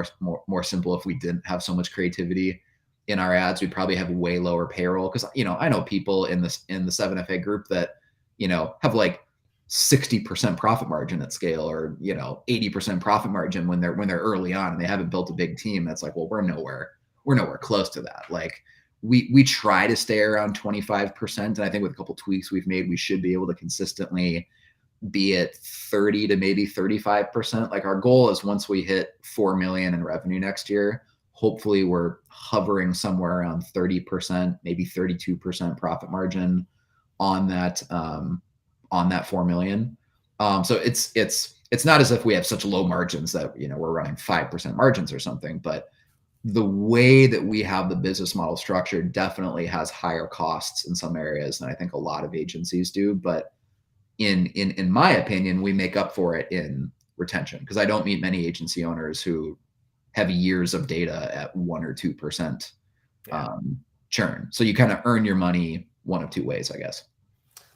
more simple if we didn't have so much creativity in our ads. We'd probably have way lower payroll, because I know people in the 7FA group that have like 60% profit margin at scale, or 80% profit margin when they're early on and they haven't built a big team. That's like, well, we're nowhere close to that. Like we try to stay around 25%, and I think with a couple tweaks we've made, we should be able to consistently be at 30 to maybe 35%. Like our goal is, once we hit 4 million in revenue next year, hopefully we're hovering somewhere around 30%, maybe 32% profit margin on that 4 million. So it's not as if we have such low margins that we're running 5% margins or something, but the way that we have the business model structured definitely has higher costs in some areas than I think a lot of agencies do. But in my opinion, we make up for it in retention, because I don't meet many agency owners who have years of data at 1 or 2% churn. So you kind of earn your money one of two ways, I guess.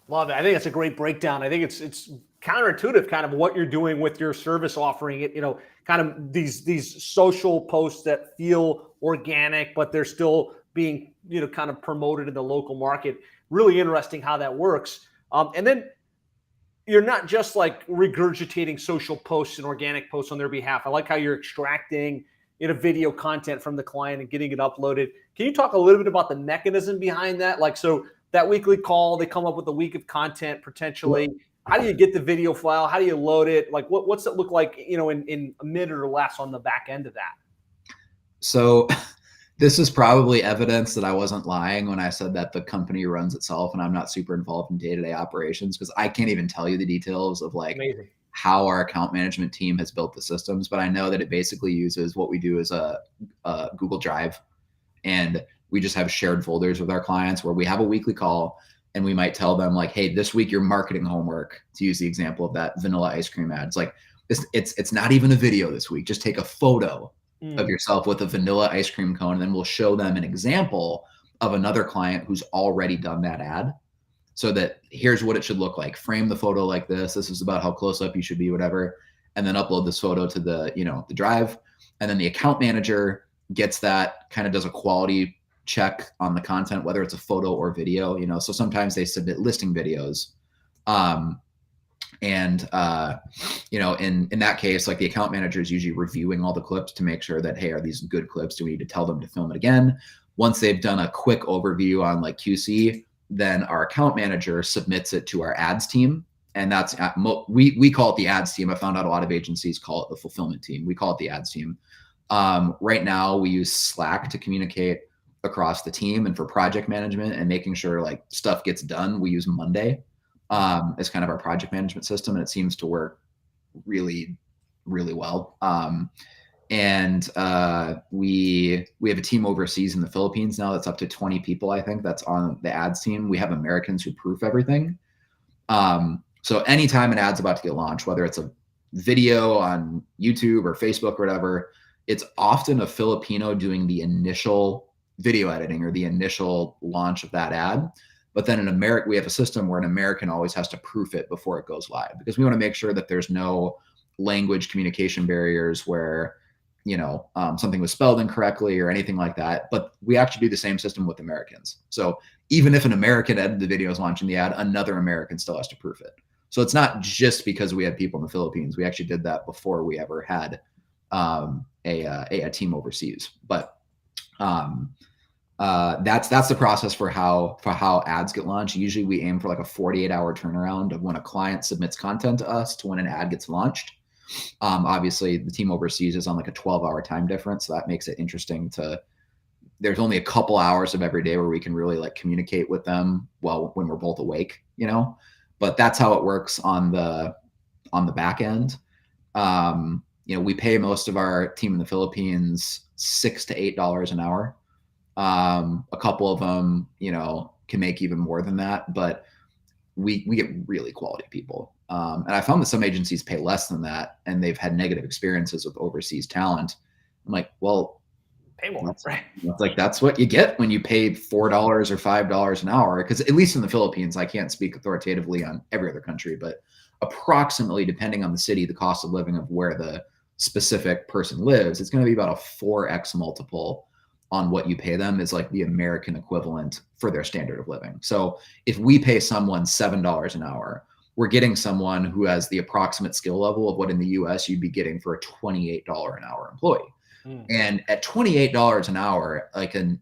Love it. I think that's a great breakdown. I think it's counterintuitive kind of what you're doing with your service offering. It, kind of these social posts that feel organic, but they're still being, kind of promoted in the local market. Really interesting how that works. And then you're not just like regurgitating social posts and organic posts on their behalf. I like how you're extracting video content from the client and getting it uploaded. Can you talk a little bit about the mechanism behind that? Like, so that weekly call, they come up with a week of content potentially. How do you get the video file? How do you load it? Like, what's it look like, in a minute or less on the back end of that? So this is probably evidence that I wasn't lying when I said that the company runs itself and I'm not super involved in day-to-day operations, because I can't even tell you the details of like Amazing. How our account management team has built the systems. But I know that it basically uses what we do as a Google Drive, and we just have shared folders with our clients where we have a weekly call and we might tell them like, hey, this week your marketing homework, to use the example of that vanilla ice cream ad. It's like, it's not even a video this week. Just take a photo of yourself with a vanilla ice cream cone, and then we'll show them an example of another client who's already done that ad, so that here's what it should look like. Frame the photo like this. This is about how close up you should be, whatever. And then upload this photo to the, the drive. And then the account manager gets that, kind of does a quality check on the content, whether it's a photo or video, so sometimes they submit listing videos. In that case, like the account manager is usually reviewing all the clips to make sure that, hey, are these good clips? Do we need to tell them to film it again? Once they've done a quick overview on like QC, then our account manager submits it to our ads team. And that's, we call it the ads team. I found out a lot of agencies call it the fulfillment team. We call it the ads team. Right now we use Slack to communicate across the team, and for project management and making sure like stuff gets done, we use Monday as kind of our project management system. And it seems to work really, really well. We have a team overseas in the Philippines now that's up to 20 people, I think, that's on the ads team. We have Americans who proof everything. So anytime an ad's about to get launched, whether it's a video on YouTube or Facebook or whatever, it's often a Filipino doing the initial video editing or the initial launch of that ad. But then in America, we have a system where an American always has to proof it before it goes live, because we want to make sure that there's no language communication barriers where, something was spelled incorrectly or anything like that. But we actually do the same system with Americans. So even if an American edited the videos launching the ad, another American still has to proof it. So it's not just because we have people in the Philippines. We actually did that before we ever had a team overseas. But that's the process for how ads get launched. Usually we aim for like a 48-hour turnaround of when a client submits content to us to when an ad gets launched. Obviously the team overseas is on like a 12-hour time difference. So that makes it interesting there's only a couple hours of every day where we can really like communicate with them when we're both awake, but that's how it works on the back end. We pay most of our team in the Philippines $6 to $8 an hour. A couple of them, can make even more than that, but we get really quality people. And I found that some agencies pay less than that and they've had negative experiences with overseas talent. I'm like, well, pay more, right? It's like, that's what you get when you pay $4 or $5 an hour. Because at least in the Philippines, I can't speak authoritatively on every other country, but approximately, depending on the city, the cost of living of where the specific person lives, it's going to be about a 4x multiple on what you pay them is like the American equivalent for their standard of living. So if we pay someone $7 an hour, we're getting someone who has the approximate skill level of what in the US you'd be getting for a $28 an hour employee. And at $28 an hour, like an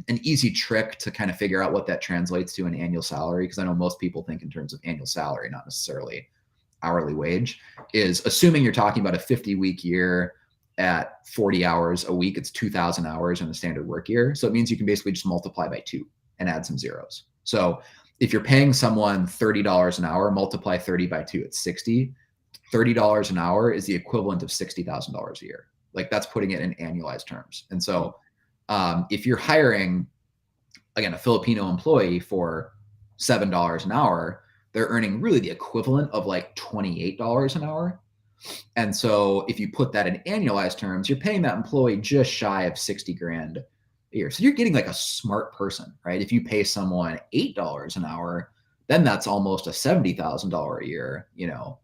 easy trick to kind of figure out what that translates to in annual salary, because I know most people think in terms of annual salary, not necessarily hourly wage, is assuming you're talking about a 50-week year at 40 hours a week, it's 2,000 hours in a standard work year. So it means you can basically just multiply by 2 and add some zeros. So if you're paying someone $30 an hour, multiply 30 by 2, it's 60. $30 an hour is the equivalent of $60,000 a year. Like, that's putting it in annualized terms. And so if you're hiring, again, a Filipino employee for $7 an hour, they're earning really the equivalent of like $28 an hour. And so if you put that in annualized terms, you're paying that employee just shy of 60 grand a year. So you're getting like a smart person, right? If you pay someone $8 an hour, then that's almost a $70,000 a year,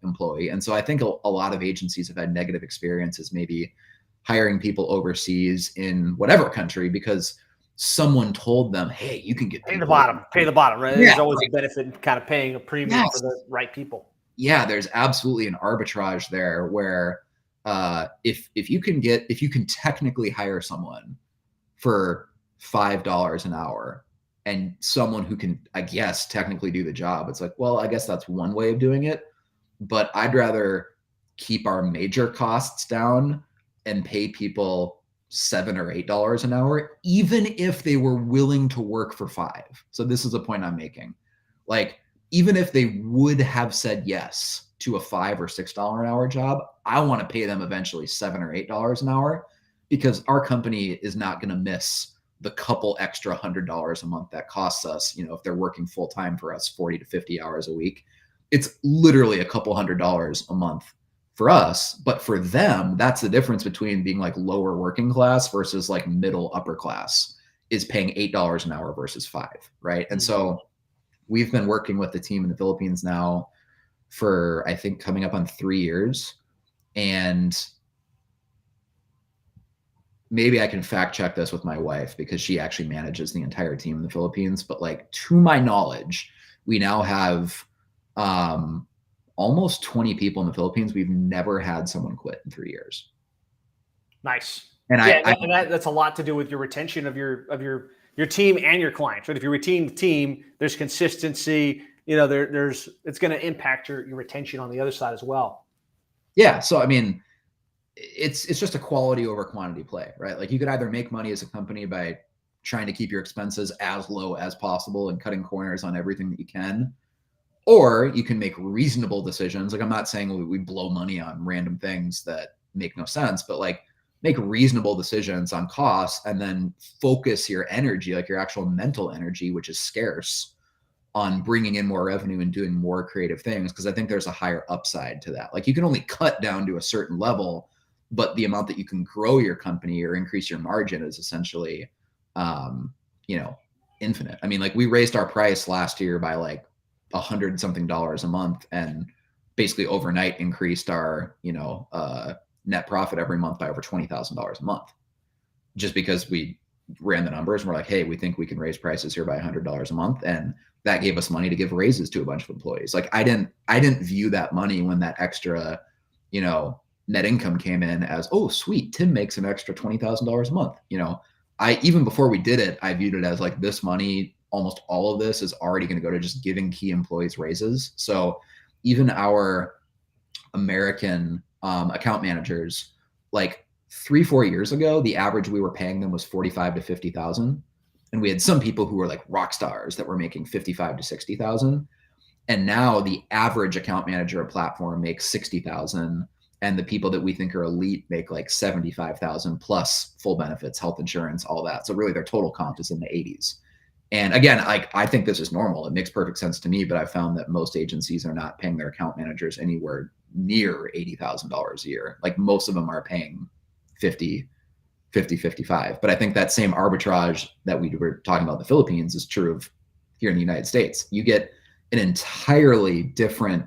employee. And so I think a lot of agencies have had negative experiences, maybe hiring people overseas in whatever country because someone told them, hey, you can get Pay the people. bottom, right? Yeah, There's always a benefit in kind of paying a premium for yes. the right people. Yeah, there's absolutely an arbitrage there where if you can technically hire someone for $5 an hour and someone who can, I guess, technically do the job, it's like, well, I guess that's one way of doing it, but I'd rather keep our major costs down and pay people $7 or $8 an hour, even if they were willing to work for $5. So this is a point I'm making. Like, even if they would have said yes to a $5 or $6 an hour job, I want to pay them eventually $7 or $8 an hour because our company is not going to miss the couple extra $100 a month that costs us, if they're working full time for us 40 to 50 hours a week. It's literally a couple $100 a month for us, but for them, that's the difference between being like lower working class versus like middle upper class, is paying $8 an hour versus $5, right? And so we've been working with the team in the Philippines now for, I think, coming up on 3 years. And maybe I can fact check this with my wife because she actually manages the entire team in the Philippines. But like, to my knowledge, we now have almost 20 people in the Philippines. We've never had someone quit in 3 years. Nice. And that's a lot to do with your retention of your team and your clients, right? If you retain the team, there's consistency, it's going to impact your retention on the other side as well. Yeah. So, I mean, it's just a quality over quantity play, right? Like, you could either make money as a company by trying to keep your expenses as low as possible and cutting corners on everything that you can, or you can make reasonable decisions. Like, I'm not saying we blow money on random things that make no sense, but like, make reasonable decisions on costs and then focus your energy, like your actual mental energy, which is scarce, on bringing in more revenue and doing more creative things. Because I think there's a higher upside to that. Like, you can only cut down to a certain level, but the amount that you can grow your company or increase your margin is essentially, infinite. I mean, like, we raised our price last year by like $100 something a month, and basically overnight increased our, net profit every month by over $20,000 a month, just because we ran the numbers and we're like, hey, we think we can raise prices here by $100 a month. And that gave us money to give raises to a bunch of employees. Like, I didn't view that money when that extra, net income came in as, oh, sweet, Tim makes an extra $20,000 a month. Even before we did it, I viewed it as like, this money, almost all of this is already going to go to just giving key employees raises. So even our American account managers, like 3-4 years ago, the average we were paying them was $45,000 to $50,000. And we had some people who were like rock stars that were making $55,000 to $60,000. And now the average account manager platform makes $60,000. And the people that we think are elite make like $75,000 plus full benefits, health insurance, all that. So really their total comp is in the 80s. And again, I think this is normal. It makes perfect sense to me, but I found that most agencies are not paying their account managers anywhere near $80,000 a year. Like, most of them are paying 50, 55. But I think that same arbitrage that we were talking about in the Philippines is true of here in the United States. You get an entirely different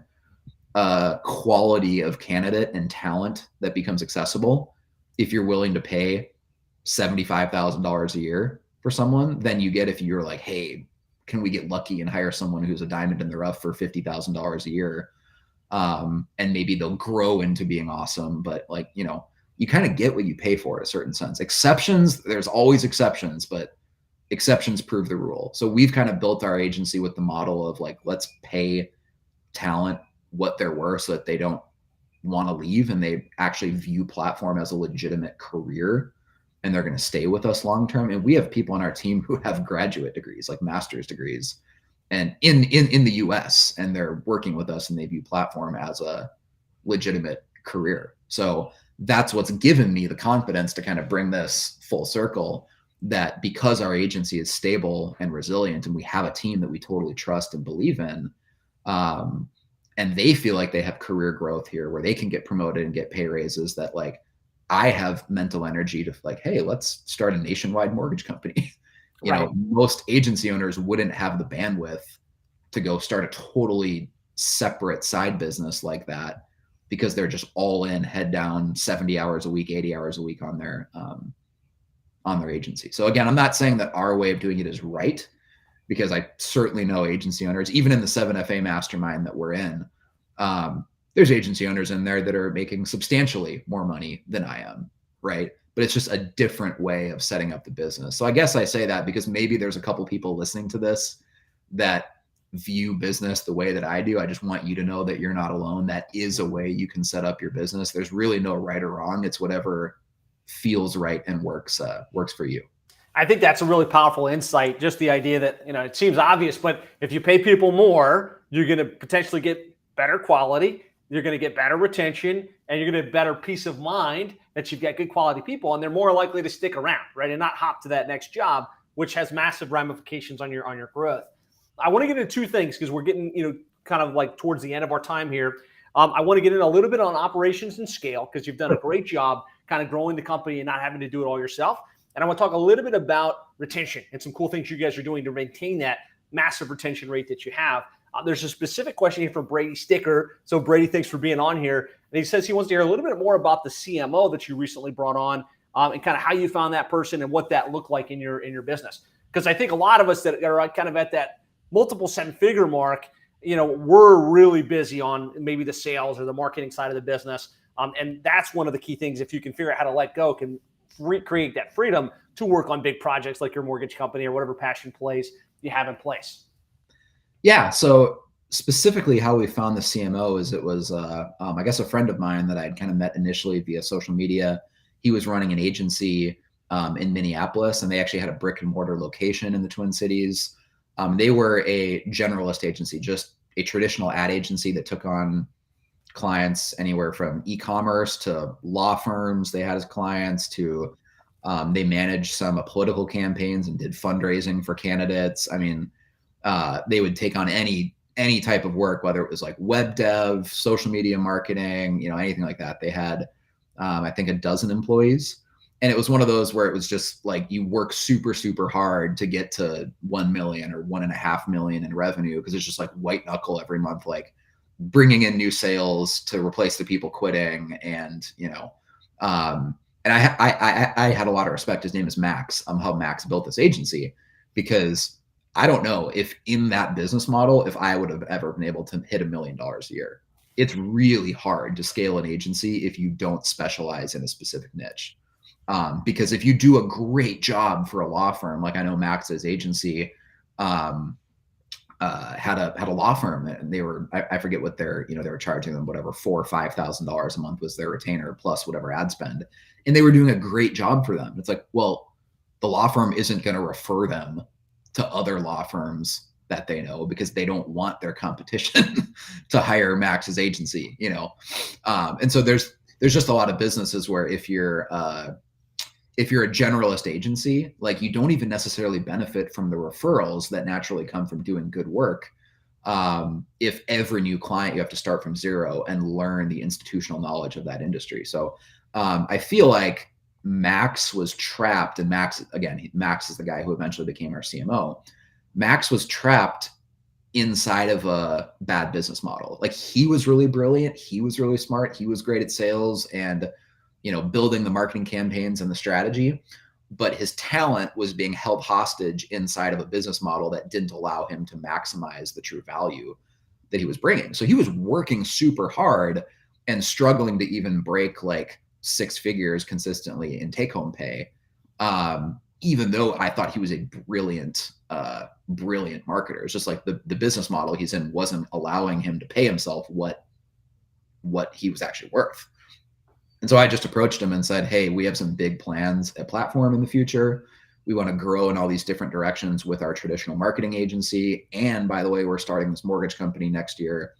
quality of candidate and talent that becomes accessible if you're willing to pay $75,000 a year for someone than you get if you're like, hey, can we get lucky and hire someone who's a diamond in the rough for $50,000 a year? And maybe they'll grow into being awesome, but like, you kind of get what you pay for in a certain sense. Exceptions, there's always exceptions, but exceptions prove the rule. So we've kind of built our agency with the model of like, let's pay talent what they're worth so that they don't want to leave and they actually view platform as a legitimate career and they're going to stay with us long term. And we have people on our team who have graduate degrees, like master's degrees, and in the US, and they're working with us and they view platform as a legitimate career. So that's what's given me the confidence to kind of bring this full circle, that because our agency is stable and resilient and we have a team that we totally trust and believe in, and they feel like they have career growth here where they can get promoted and get pay raises, that like, I have mental energy to like, hey, let's start a nationwide mortgage company. Most agency owners wouldn't have the bandwidth to go start a totally separate side business like that, because they're just all in, head down, 70 hours a week, 80 hours a week on their agency. So again, I'm not saying that our way of doing it is right, because I certainly know agency owners, even in the 7FA mastermind that we're in, there's agency owners in there that are making substantially more money than I am, right? But it's just a different way of setting up the business. So I guess I say that because maybe there's a couple people listening to this that view business the way that I do. I just want you to know that you're not alone. That is a way you can set up your business. There's really no right or wrong. It's whatever feels right and works for you. I think that's a really powerful insight. Just the idea that, it seems obvious, but if you pay people more, you're going to potentially get better quality, you're going to get better retention, and you're going to have better peace of mind that you've got good quality people, and they're more likely to stick around, right? And not hop to that next job, which has massive ramifications on your growth. I want to get into two things because we're getting, kind of like towards the end of our time here. I want to get in a little bit on operations and scale, because you've done a great job kind of growing the company and not having to do it all yourself. And I want to talk a little bit about retention and some cool things you guys are doing to maintain that massive retention rate that you have. There's a specific question here from Brady Sticker. So Brady, thanks for being on here. And he says he wants to hear a little bit more about the CMO that you recently brought on, and kind of how you found that person and what that looked like in your business. Because I think a lot of us that are kind of at that multiple seven-figure mark, we're really busy on maybe the sales or the marketing side of the business. And that's one of the key things. If you can figure out how to let go, can create that freedom to work on big projects like your mortgage company or whatever passion plays you have in place. Yeah. So specifically how we found the CMO is it was, I guess, a friend of mine that I'd kind of met initially via social media. He was running an agency in Minneapolis, and they actually had a brick and mortar location in the Twin Cities. They were a generalist agency, just a traditional ad agency that took on clients anywhere from e-commerce to law firms they had as clients to they managed some political campaigns and did fundraising for candidates. I mean, they would take on any type of work, whether it was like web dev, social media marketing, anything like that. They had, I think, 12 employees. And it was one of those where it was just like you work super, super hard to get to 1 million or 1.5 million in revenue, because it's just like white knuckle every month, like bringing in new sales to replace the people quitting. And, and I had a lot of respect. His name is Max. How Max built this agency, because I don't know if in that business model, if I would have ever been able to hit $1 million a year. It's really hard to scale an agency if you don't specialize in a specific niche. Because if you do a great job for a law firm, like I know Max's agency had a law firm, and they were, I forget what they were charging them, whatever, $4,000 or $5,000 a month was their retainer plus whatever ad spend. And they were doing a great job for them. It's like, well, the law firm isn't going to refer them to other law firms that they know, because they don't want their competition to hire Max's agency, and so there's just a lot of businesses where if you're a generalist agency, like you don't even necessarily benefit from the referrals that naturally come from doing good work. If every new client, you have to start from zero and learn the institutional knowledge of that industry. So I feel like Max was trapped, and Max is the guy who eventually became our CMO. Max was trapped inside of a bad business model. Like, he was really brilliant. He was really smart. He was great at sales and, building the marketing campaigns and the strategy, but his talent was being held hostage inside of a business model that didn't allow him to maximize the true value that he was bringing. So he was working super hard and struggling to even break like 6 figures consistently in take-home pay. Even though I thought he was a brilliant marketer. It's just like the business model he's in wasn't allowing him to pay himself what he was actually worth. And so I just approached him and said, hey, we have some big plans at Platform in the future. We want to grow in all these different directions with our traditional marketing agency. And by the way, we're starting this mortgage company next year,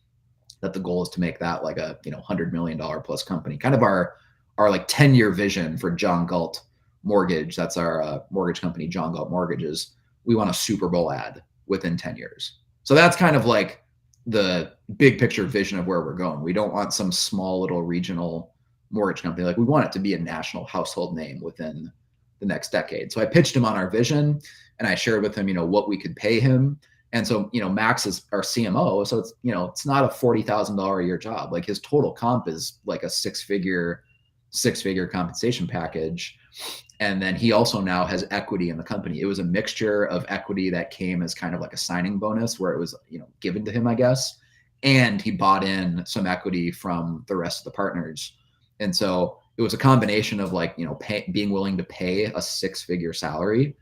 that the goal is to make that like a $100 million plus company. Kind of our like 10-year vision for John Galt Mortgage. That's our mortgage company, John Galt Mortgages. We want a Super Bowl ad within 10 years. So that's kind of like the big picture vision of where we're going. We don't want some small little regional mortgage company. Like, we want it to be a national household name within the next decade. So I pitched him on our vision, and I shared with him, what we could pay him. And so, Max is our CMO. So it's not a $40,000 a year job. Like his total comp is like a six-figure compensation package. And then he also now has equity in the company. It was a mixture of equity that came as kind of like a signing bonus where it was, given to him, I guess. And he bought in some equity from the rest of the partners. And so it was a combination of like, being willing to pay a six-figure salary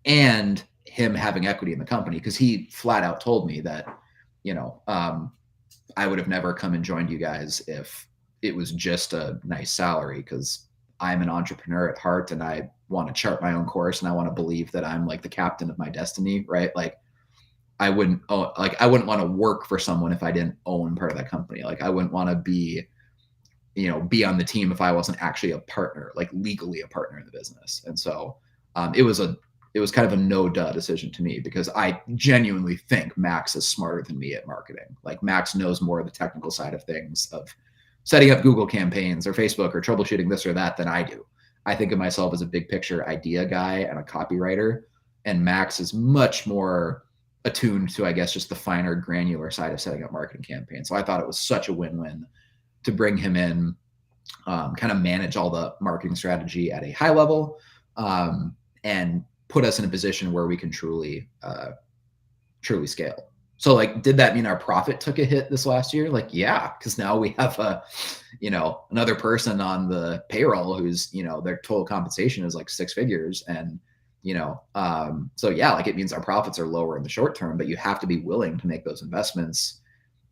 and him having equity in the company. Cause he flat out told me that, I would have never come and joined you guys if it was just a nice salary. Cause I'm an entrepreneur at heart and I want to chart my own course and I want to believe that I'm like the captain of my destiny. Right. Like I wouldn't want to work for someone if I didn't own part of that company. Like I wouldn't want to be on the team if I wasn't actually a partner, like legally a partner in the business. And so it was kind of a no-duh decision to me because I genuinely think Max is smarter than me at marketing. Like Max knows more of the technical side of things, of setting up Google campaigns or Facebook or troubleshooting this or that than I do. I think of myself as a big picture idea guy and a copywriter, and Max is much more attuned to, I guess, just the finer granular side of setting up marketing campaigns. So I thought it was such a win-win to bring him in, kind of manage all the marketing strategy at a high level, and put us in a position where we can truly scale. So like, did that mean our profit took a hit this last year? Like, yeah, because now we have another person on the payroll who's, their total compensation is like six figures. And, so yeah, like it means our profits are lower in the short term, but you have to be willing to make those investments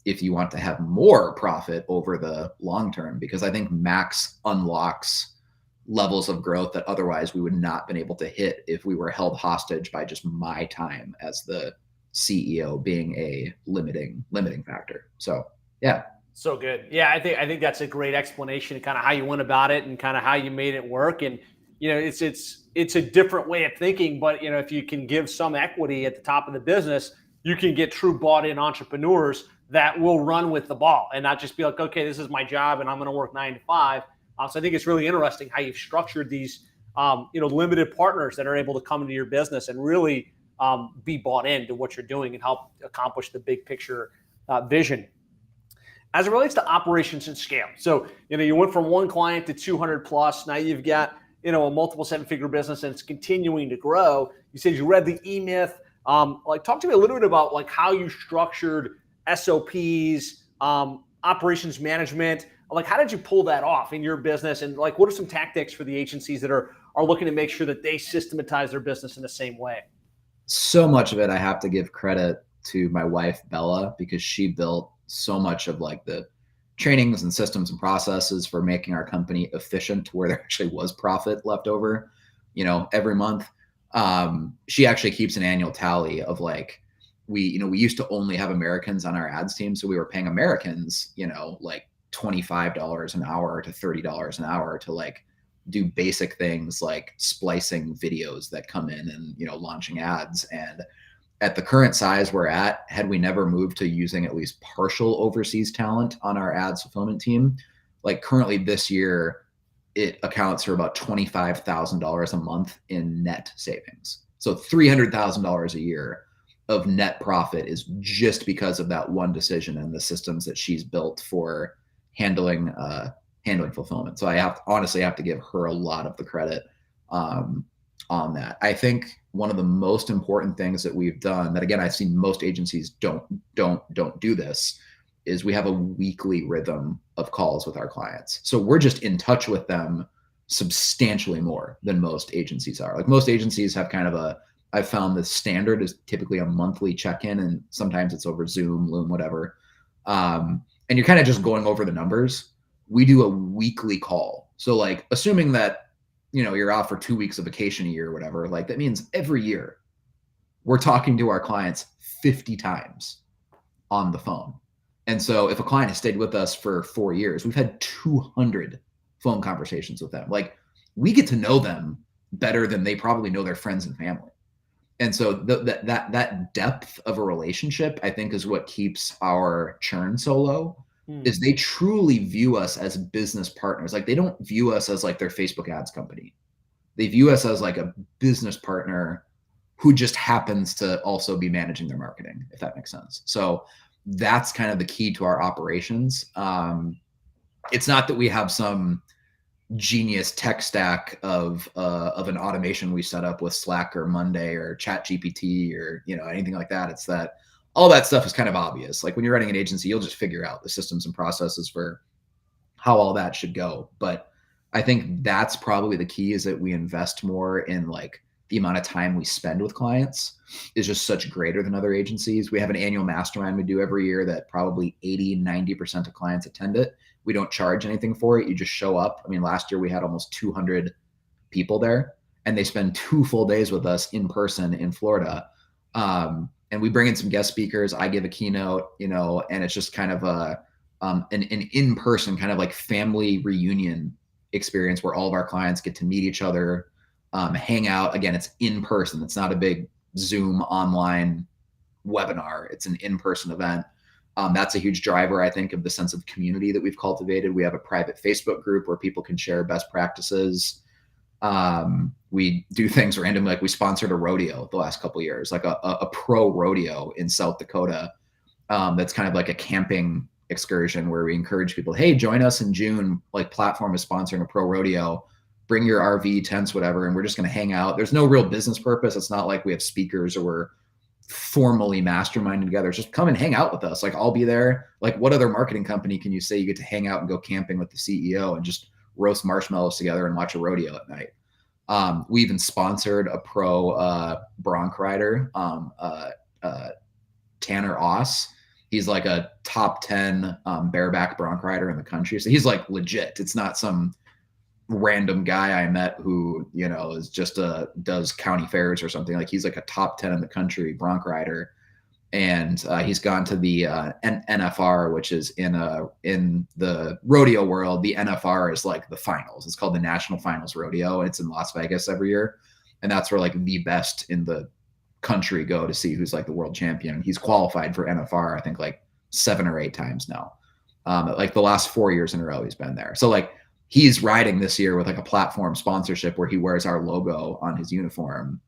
if you want to have more profit over the long term, because I think Max unlocks levels of growth that otherwise we would not have been able to hit if we were held hostage by just my time as the CEO being a limiting factor. So yeah. So good. Yeah, I think that's a great explanation of kind of how you went about it and kind of how you made it work. And it's a different way of thinking, but if you can give some equity at the top of the business, you can get true bought-in entrepreneurs that will run with the ball and not just be like, okay, this is my job and I'm going to work 9 to 5. So I think it's really interesting how you've structured these, limited partners that are able to come into your business and really be bought into what you're doing and help accomplish the big picture vision. As it relates to operations and scale, so you went from one client to 200 plus. Now you've got a multiple seven-figure business and it's continuing to grow. You said you read the E-Myth. Talk to me a little bit about like how you structured SOPs, operations management. Like, how did you pull that off in your business? And like, what are some tactics for the agencies that are looking to make sure that they systematize their business in the same way? So much of it, I have to give credit to my wife, Bella, because she built so much of like the trainings and systems and processes for making our company efficient to where there actually was profit left over, every month. She actually keeps an annual tally of like, we used to only have Americans on our ads team. So we were paying Americans, like $25 an hour to $30 an hour to like do basic things like splicing videos that come in and, launching ads. And at the current size we're at, had we never moved to using at least partial overseas talent on our ads fulfillment team, like currently this year, it accounts for about $25,000 a month in net savings. So $300,000 a year of net profit is just because of that one decision and the systems that she's built for handling fulfillment. So I honestly have to give her a lot of the credit on that. I think one of the most important things that we've done that, again, I've seen most agencies don't do this, is we have a weekly rhythm of calls with our clients. So we're just in touch with them substantially more than most agencies are. Like most agencies have kind of I've found the standard is typically a monthly check-in, and sometimes it's over Zoom, Loom, whatever. And you're kind of just going over the numbers. We do a weekly call. So like, assuming that, you're off for 2 weeks of vacation a year or whatever, like that means every year we're talking to our clients 50 times on the phone. And so if a client has stayed with us for 4 years, we've had 200 phone conversations with them. Like we get to know them better than they probably know their friends and family. And so that depth of a relationship, I think, is what keeps our churn so low. Is they truly view us as business partners. Like they don't view us as like their Facebook ads company. They view us as like a business partner who just happens to also be managing their marketing, if that makes sense. So that's kind of the key to our operations. It's not that we have some genius tech stack of an automation we set up with Slack or Monday or ChatGPT or anything like that. It's that all that stuff is kind of obvious. Like when you're running an agency, you'll just figure out the systems and processes for how all that should go. But I think that's probably the key, is that we invest more in like the amount of time we spend with clients is just such greater than other agencies. We have an annual mastermind we do every year that probably 80-90% of clients attend it. We don't charge anything for it. You just show up. I mean, last year we had almost 200 people there, and they spend 2 full days with us in person in Florida. And we bring in some guest speakers. I give a keynote, and it's just kind of an in-person kind of like family reunion experience where all of our clients get to meet each other, hang out. Again, it's in person. It's not a big Zoom online webinar. It's an in-person event. That's a huge driver, I think, of the sense of community that we've cultivated. We have a private Facebook group where people can share best practices. We do things randomly, like we sponsored a rodeo the last couple of years, like a pro rodeo in South Dakota. That's kind of like a camping excursion where we encourage people, hey, join us in June. Like Platform is sponsoring a pro rodeo. Bring your RV, tents, whatever, and we're just going to hang out. There's no real business purpose. It's not like we have speakers or we're formally masterminding together. It's just come and hang out with us. Like I'll be there. Like what other marketing company can you say you get to hang out and go camping with the CEO and just roast marshmallows together and watch a rodeo at night? We even sponsored a pro bronc rider, Tanner Oss. He's like a top 10 bareback bronc rider in the country. So he's like legit. It's not some random guy I met who, is just does county fairs or something. Like he's like a top 10 in the country bronc rider. And he's gone to the NFR, which is in the rodeo world. The NFR is like the finals. It's called the National Finals Rodeo. It's in Las Vegas every year. And that's where like the best in the country go to see who's like the world champion. He's qualified for NFR, I think like 7 or 8 times now. Like the last 4 years in a row he's been there. So like he's riding this year with like a Platform sponsorship where he wears our logo on his uniform.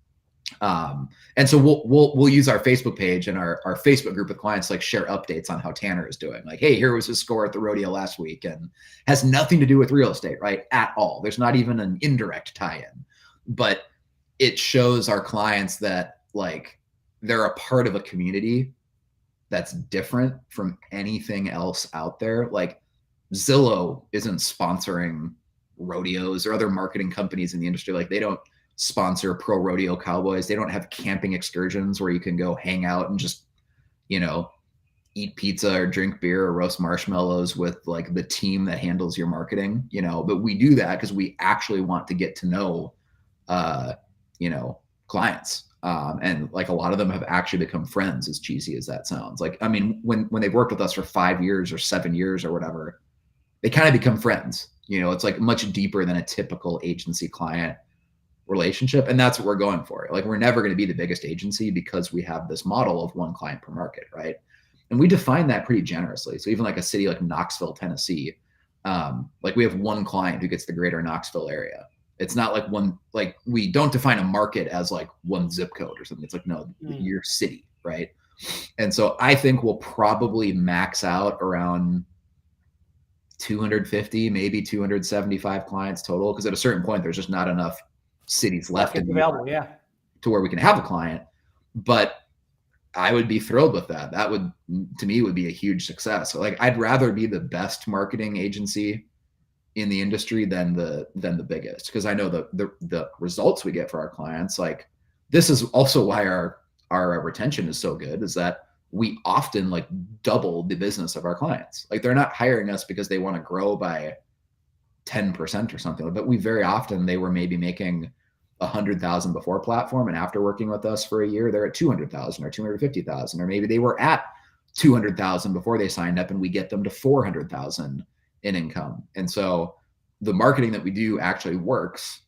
And so we'll use our Facebook page and our Facebook group of clients, like share updates on how Tanner is doing. Like, hey, here was his score at the rodeo last week, and has nothing to do with real estate, right? At all. There's not even an indirect tie-in, but it shows our clients that like they're a part of a community that's different from anything else out there. Like Zillow isn't sponsoring rodeos or other marketing companies in the industry. Like they don't sponsor pro rodeo cowboys. They don't have camping excursions where you can go hang out and just, eat pizza or drink beer or roast marshmallows with like the team that handles your marketing, but we do that because we actually want to get to know, clients. And like a lot of them have actually become friends, as cheesy as that sounds. Like, I mean, when they've worked with us for 5 years or 7 years or whatever, they kind of become friends. It's like much deeper than a typical agency client relationship. And that's what we're going for. Like, we're never going to be the biggest agency because we have this model of one client per market, right? And we define that pretty generously. So even like a city like Knoxville, Tennessee, like we have one client who gets the greater Knoxville area. It's not like one, like we don't define a market as like one zip code or something. It's like, no, your city, right? And so I think we'll probably max out around 250, maybe 275 clients total. Because at a certain point, there's just not enough cities left in available, to where we can have a client. But I would be thrilled with that. That would, to me, would be a huge success. So like, I'd rather be the best marketing agency in the industry than the biggest, because I know the results we get for our clients. Like, this is also why our retention is so good, is that we often like double the business of our clients. Like, they're not hiring us because they want to grow by 10% or something, but we very often, they were maybe making 100,000 before Platform, and after working with us for a year, they're at 200,000 or 250,000, or maybe they were at 200,000 before they signed up, and we get them to 400,000 in income. And so the marketing that we do actually works,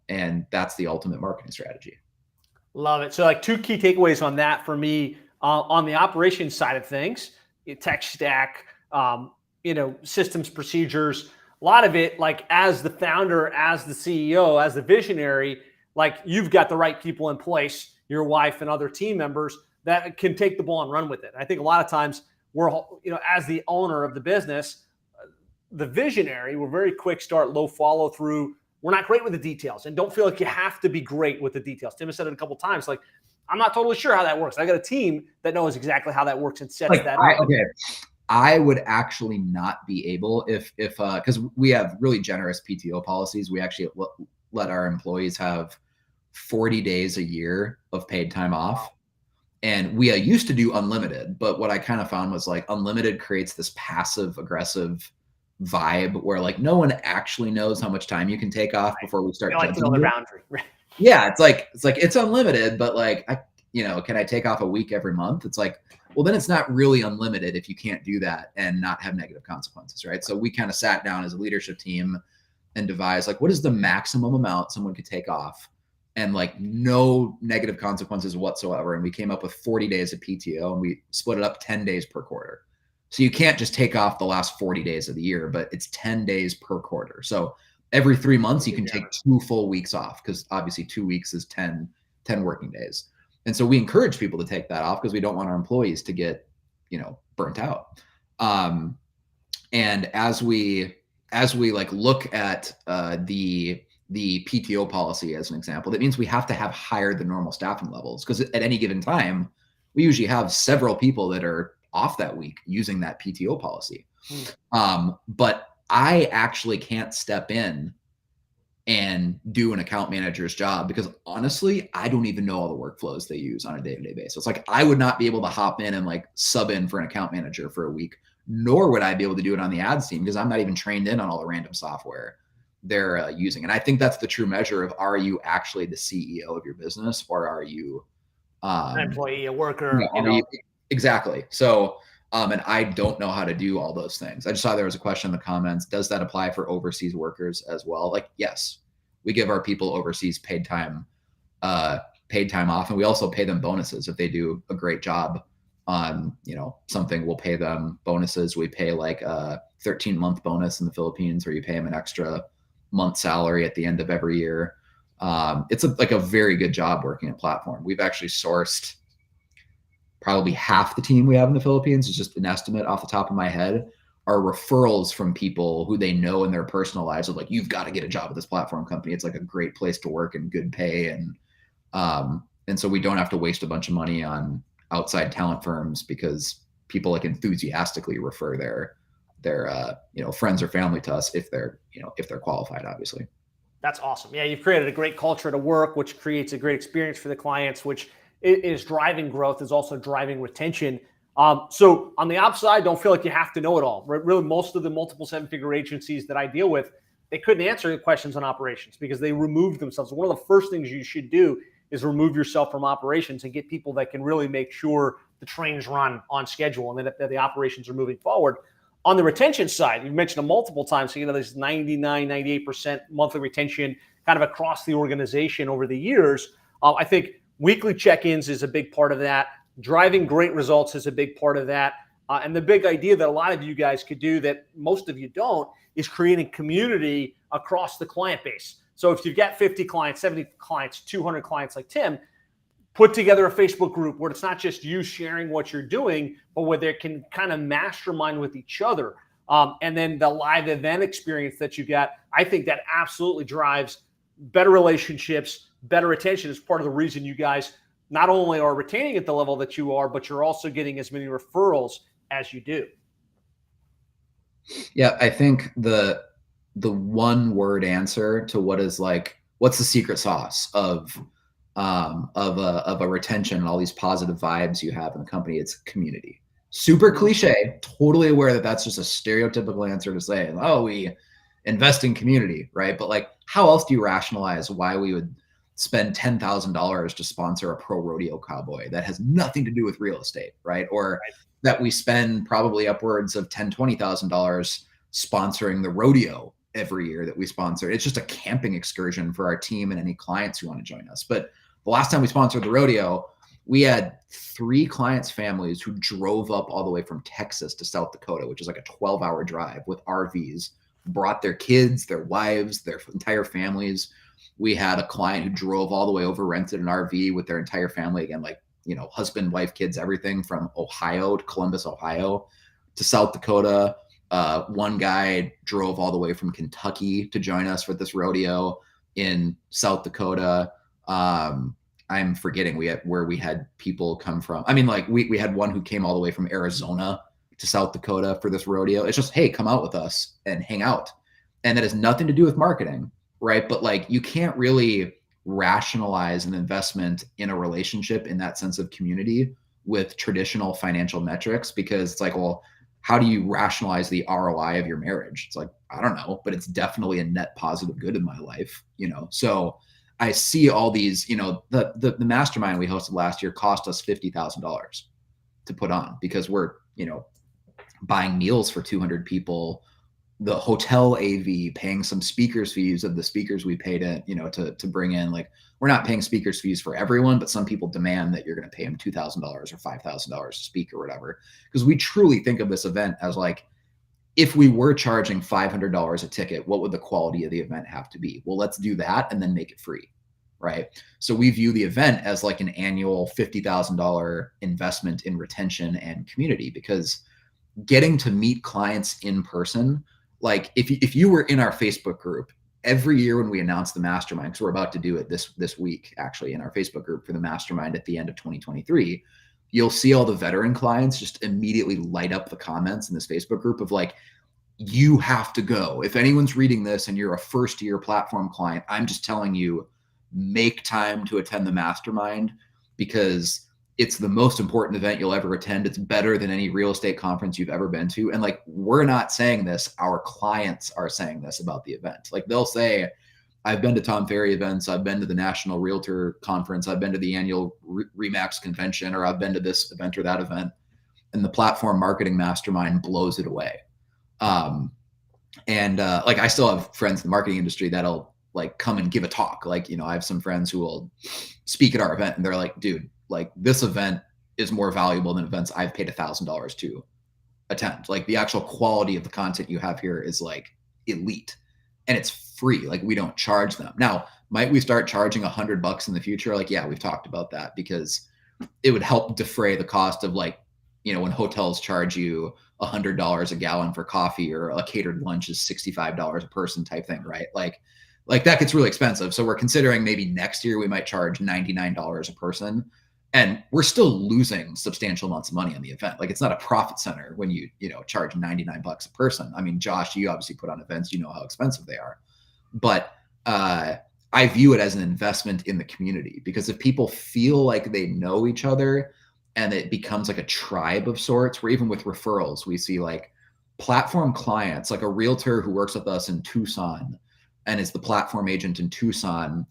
and that's the ultimate marketing strategy. Love it. So like 2 key takeaways on that for me, on the operations side of things, tech stack, systems, procedures, a lot of it, like as the founder, as the CEO, as the visionary, like you've got the right people in place. your wife and other team members that can take the ball and run with it. I think a lot of times we're, as the owner of the business, the visionary, we're very quick start, low follow through. We're not great with the details and don't feel like you have to be great with the details. Tim has said it a couple of times, like, I'm not totally sure how that works. I got a team that knows exactly how that works and sets that up. Okay. I would actually not be able if because we have really generous PTO policies. We actually let our employees have 40 days a year of paid time off. And we used to do unlimited, but what I kind of found was like unlimited creates this passive aggressive vibe where like no one actually knows how much time you can take off before we start like to know the boundary. Yeah, it's like it's unlimited, but like can I take off a week every month? It's like, well, then it's not really unlimited if you can't do that and not have negative consequences, right? So we kind of sat down as a leadership team and devised like, what is the maximum amount someone could take off and like no negative consequences whatsoever. And we came up with 40 days of PTO and we split it up 10 days per quarter. So you can't just take off the last 40 days of the year, but it's 10 days per quarter. So every 3 months you can take 2 full weeks off because obviously 2 weeks is 10 working days. And so we encourage people to take that off because we don't want our employees to get, burnt out. And as we like look at the PTO policy as an example, that means we have to have higher than normal staffing levels because at any given time, we usually have several people that are off that week using that PTO policy. But I actually can't step in and do an account manager's job because honestly, I don't even know all the workflows they use on a day-to-day basis. Like I would not be able to hop in and like sub in for an account manager for a week, nor would I be able to do it on the ads team because I'm not even trained in on all the random software they're using. And I think that's the true measure of, are you actually the CEO of your business or are you an employee, a worker? Exactly. So, and I don't know how to do all those things. I just saw there was a question in the comments. Does that apply for overseas workers as well? Like, yes, we give our people overseas paid time off. And we also pay them bonuses if they do a great job on, something. We'll pay them bonuses. We pay like a 13-month bonus in the Philippines where you pay them an extra month salary at the end of every year. It's like a very good job working at Platform. We've actually sourced probably half the team we have in the Philippines, is just an estimate off the top of my head, are referrals from people who they know in their personal lives of like, you've got to get a job at this Platform company. It's like a great place to work and good pay. And so we don't have to waste a bunch of money on outside talent firms because people like enthusiastically refer their friends or family to us if they're qualified, obviously. That's awesome. Yeah, you've created a great culture to work, which creates a great experience for the clients, which is driving growth, is also driving retention. So on the ops side, don't feel like you have to know it all. Really, most of the multiple 7-figure agencies that I deal with, they couldn't answer the questions on operations because they removed themselves. One of the first things you should do is remove yourself from operations and get people that can really make sure the trains run on schedule and that the operations are moving forward. On the retention side, you mentioned it multiple times. So, there's 99, 98% monthly retention kind of across the organization over the years. I think weekly check-ins is a big part of that. Driving great results is a big part of that. And the big idea that a lot of you guys could do that most of you don't is creating community across the client base. So if you've got 50 clients, 70 clients, 200 clients like Tim, put together a Facebook group where it's not just you sharing what you're doing, but where they can kind of mastermind with each other. And then the live event experience that you got, I think that absolutely drives better relationships, better retention. Is part of the reason you guys not only are retaining at the level that you are, but you're also getting as many referrals as you do. Yeah, I think the one word answer to what's the secret sauce of a retention and all these positive vibes you have in the company, it's community. Super cliche, totally aware that that's just a stereotypical answer to say, oh, we invest in community, right? But like, how else do you rationalize why we would spend $10,000 to sponsor a pro rodeo cowboy that has nothing to do with real estate, right? Or that we spend probably upwards of $10,000, $20,000 sponsoring the rodeo every year that we sponsor. It's just a camping excursion for our team and any clients who want to join us. But the last time we sponsored the rodeo, we had 3 clients' families who drove up all the way from Texas to South Dakota, which is like a 12-hour drive with RVs, brought their kids, their wives, their entire families. We had a client who drove all the way over, rented an RV with their entire family, again, like, you know, husband, wife, kids, everything, from Ohio to Columbus, Ohio to South Dakota. One guy drove all the way from Kentucky to join us for this rodeo in South Dakota. I'm forgetting where we had people come from. I mean, like we had one who came all the way from Arizona to South Dakota for this rodeo. It's just, hey, come out with us and hang out. And that has nothing to do with marketing, right? But like, you can't really rationalize an investment in a relationship in that sense of community with traditional financial metrics, because it's like, well, how do you rationalize the ROI of your marriage? It's like, I don't know, but it's definitely a net positive good in my life, you know? So I see all these, you know, the mastermind we hosted last year cost us $50,000 to put on, because we're, you know, buying meals for 200 people, the hotel AV, paying some speakers fees of the speakers we paid in, you know, to bring in. Like, we're not paying speakers fees for everyone, but some people demand that you're going to pay them $2,000 or $5,000 to speak or whatever. Because we truly think of this event as like, if we were charging $500 a ticket, what would the quality of the event have to be? Well, let's do that and then make it free, right? So we view the event as like an annual $50,000 investment in retention and community, because getting to meet clients in person, like if you were in our Facebook group, every year when we announce the mastermind, because we're about to do it this week, actually, in our Facebook group for the mastermind at the end of 2023, you'll see all the veteran clients just immediately light up the comments in this Facebook group of like, you have to go. If anyone's reading this and you're a first year platform client, I'm just telling you, make time to attend the mastermind, because it's the most important event you'll ever attend. It's better than any real estate conference you've ever been to. And like, we're not saying this, our clients are saying this about the event. Like, they'll say, I've been to Tom Ferry events, I've been to the National Realtor Conference, I've been to the annual REMAX convention, or I've been to this event or that event, and the platform marketing mastermind blows it away. Like, I still have friends in the marketing industry that'll like come and give a talk. Like, you know, I have some friends who will speak at our event and they're like, dude, like, this event is more valuable than events I've paid $1,000 to attend. Like, the actual quality of the content you have here is like elite, and it's free. Like, we don't charge them. Now, might we start charging $100 in the future? Like, yeah, we've talked about that, because it would help defray the cost of, like, you know, when hotels charge you $100 a gallon for coffee, or a catered lunch is $65 a person type thing, right? Like that gets really expensive. So we're considering maybe next year we might charge $99 a person. And we're still losing substantial amounts of money on the event. Like, it's not a profit center when you know, charge $99 a person. I mean, Josh, you obviously put on events, you know how expensive they are. But I view it as an investment in the community, because if people feel like they know each other and it becomes like a tribe of sorts, where even with referrals, we see like platform clients, like a realtor who works with us in Tucson and is the platform agent in Tucson,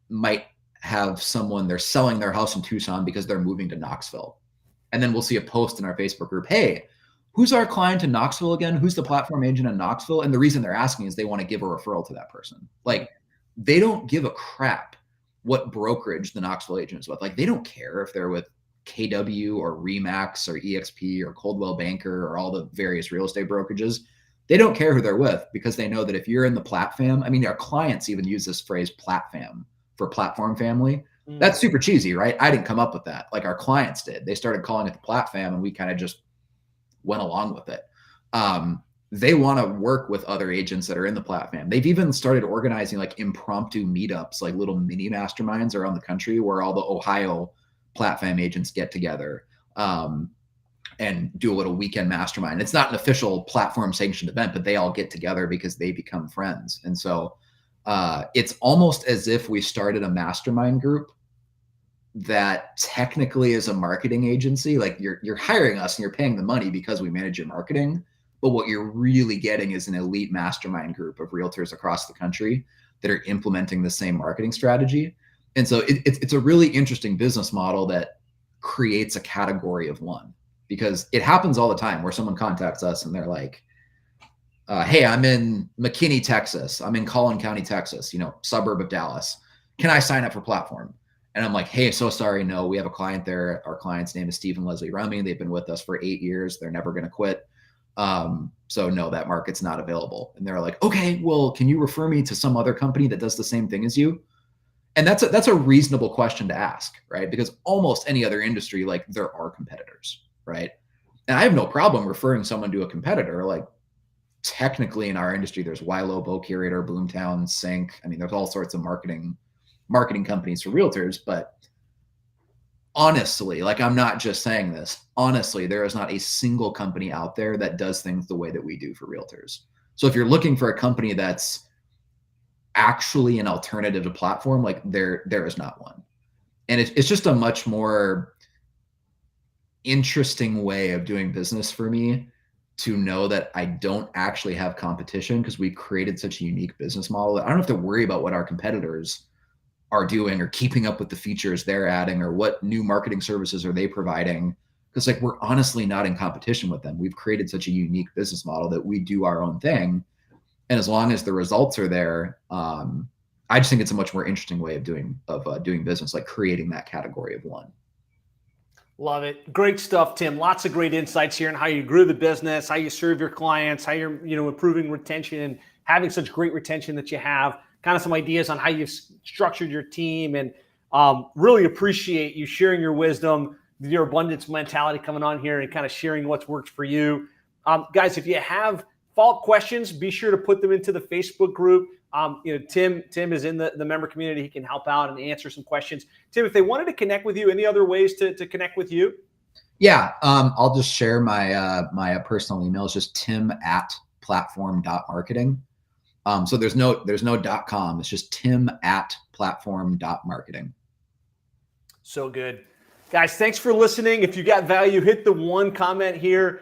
might have someone, they're selling their house in Tucson because they're moving to Knoxville. And then we'll see a post in our Facebook group, hey, who's our client in Knoxville again? Who's the platform agent in Knoxville? And the reason they're asking is they want to give a referral to that person. Like, they don't give a crap what brokerage the Knoxville agent is with. Like, they don't care if they're with KW or REMAX or EXP or Coldwell Banker or all the various real estate brokerages. They don't care who they're with, because they know that if you're in the plat fam, I mean, our clients even use this phrase plat fam for platform family. That's super cheesy, right? I didn't come up with that. Like, our clients did. They started calling it the plat fam, and we kind of just went along with it. They want to work with other agents that are in the plat fam. They've even started organizing like impromptu meetups, like little mini masterminds around the country, where all the Ohio plat fam agents get together and do a little weekend mastermind. It's not an official platform sanctioned event, but they all get together because they become friends. And so it's almost as if we started a mastermind group that technically is a marketing agency. Like, you're hiring us and you're paying the money because we manage your marketing, but what you're really getting is an elite mastermind group of realtors across the country that are implementing the same marketing strategy. And so it's a really interesting business model that creates a category of one, because it happens all the time where someone contacts us and they're like, hey, I'm in McKinney, Texas. I'm in Collin County, Texas, you know, suburb of Dallas. Can I sign up for platform? And I'm like, hey, so sorry. No, we have a client there. Our client's name is Steve and Leslie Rummy. They've been with us for 8 years. They're never going to quit. So no, that market's not available. And they're like, okay, well, can you refer me to some other company that does the same thing as you? And that's a reasonable question to ask, right? Because almost any other industry, like there are competitors, right? And I have no problem referring someone to a competitor. Like technically in our industry, there's Wilo, Bow Curator, Boomtown, Sync. I mean, there's all sorts of marketing companies for realtors, but honestly, like I'm not just saying this, honestly, there is not a single company out there that does things the way that we do for realtors. So if you're looking for a company that's actually an alternative to platform, like there is not one. And it's just a much more interesting way of doing business for me to know that I don't actually have competition because we've created such a unique business model that I don't have to worry about what our competitors are doing or keeping up with the features they're adding or what new marketing services are they providing. Because like we're honestly not in competition with them. We've created such a unique business model that we do our own thing. And as long as the results are there, I just think it's a much more interesting way of doing business, like creating that category of one. Love it. Great stuff, Tim. Lots of great insights here on how you grew the business, how you serve your clients, how you're, improving retention and having such great retention that you have. Kind of some ideas on how you've structured your team, and really appreciate you sharing your wisdom, your abundance mentality coming on here and kind of sharing what's worked for you. Guys, if you have follow-up questions, be sure to put them into the Facebook group. Tim is in the member community. He can help out and answer some questions. Tim, if they wanted to connect with you, any other ways to connect with you? Yeah, I'll just share my personal email. It's just tim@platform.marketing. So there's no .com. It's just tim@platform.marketing. So good. Guys, thanks for listening. If you got value, hit the one comment here.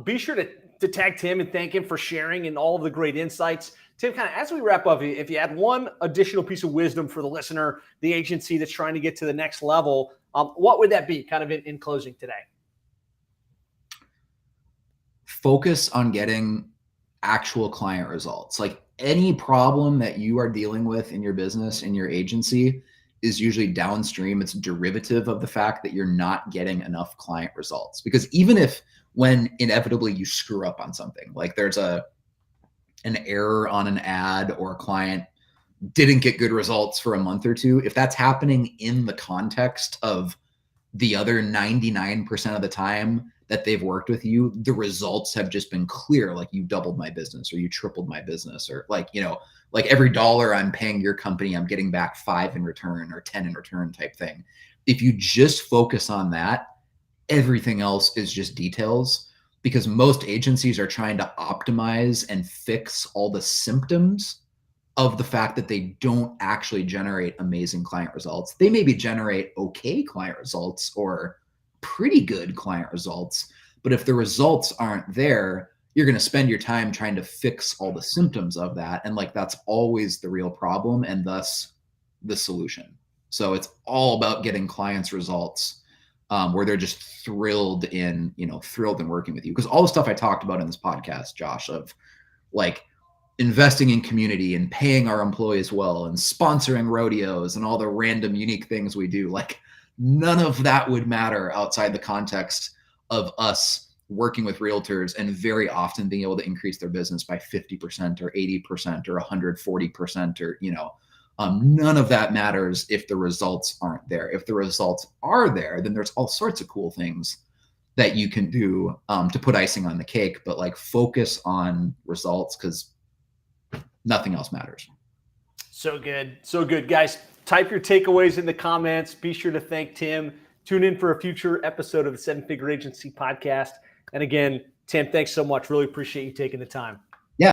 Be sure to tag Tim and thank him for sharing and all of the great insights. Tim, kind of as we wrap up, if you had one additional piece of wisdom for the listener, the agency that's trying to get to the next level, what would that be kind of in closing today? Focus on getting actual client results. Like any problem that you are dealing with in your business, in your agency, is usually downstream. It's derivative of the fact that you're not getting enough client results. Because even if when inevitably you screw up on something, like there's an error on an ad or a client didn't get good results for a month or two, if that's happening in the context of the other 99% of the time that they've worked with you, the results have just been clear. Like you doubled my business or you tripled my business, or like every dollar I'm paying your company, I'm getting back 5 in return or 10 in return type thing. If you just focus on that, everything else is just details, because most agencies are trying to optimize and fix all the symptoms of the fact that they don't actually generate amazing client results. They maybe generate okay client results or pretty good client results, but if the results aren't there, you're going to spend your time trying to fix all the symptoms of that. And like, that's always the real problem and thus the solution. So it's all about getting clients results where they're just thrilled in working with you. Because all the stuff I talked about in this podcast, Josh, of like investing in community and paying our employees well and sponsoring rodeos and all the random unique things we do, like none of that would matter outside the context of us working with realtors and very often being able to increase their business by 50% or 80% or 140% or, none of that matters if the results aren't there. If the results are there, then there's all sorts of cool things that you can do to put icing on the cake, but like focus on results because nothing else matters. So good. So good. Guys, type your takeaways in the comments. Be sure to thank Tim. Tune in for a future episode of the 7 Figure Agency podcast. And again, Tim, thanks so much. Really appreciate you taking the time.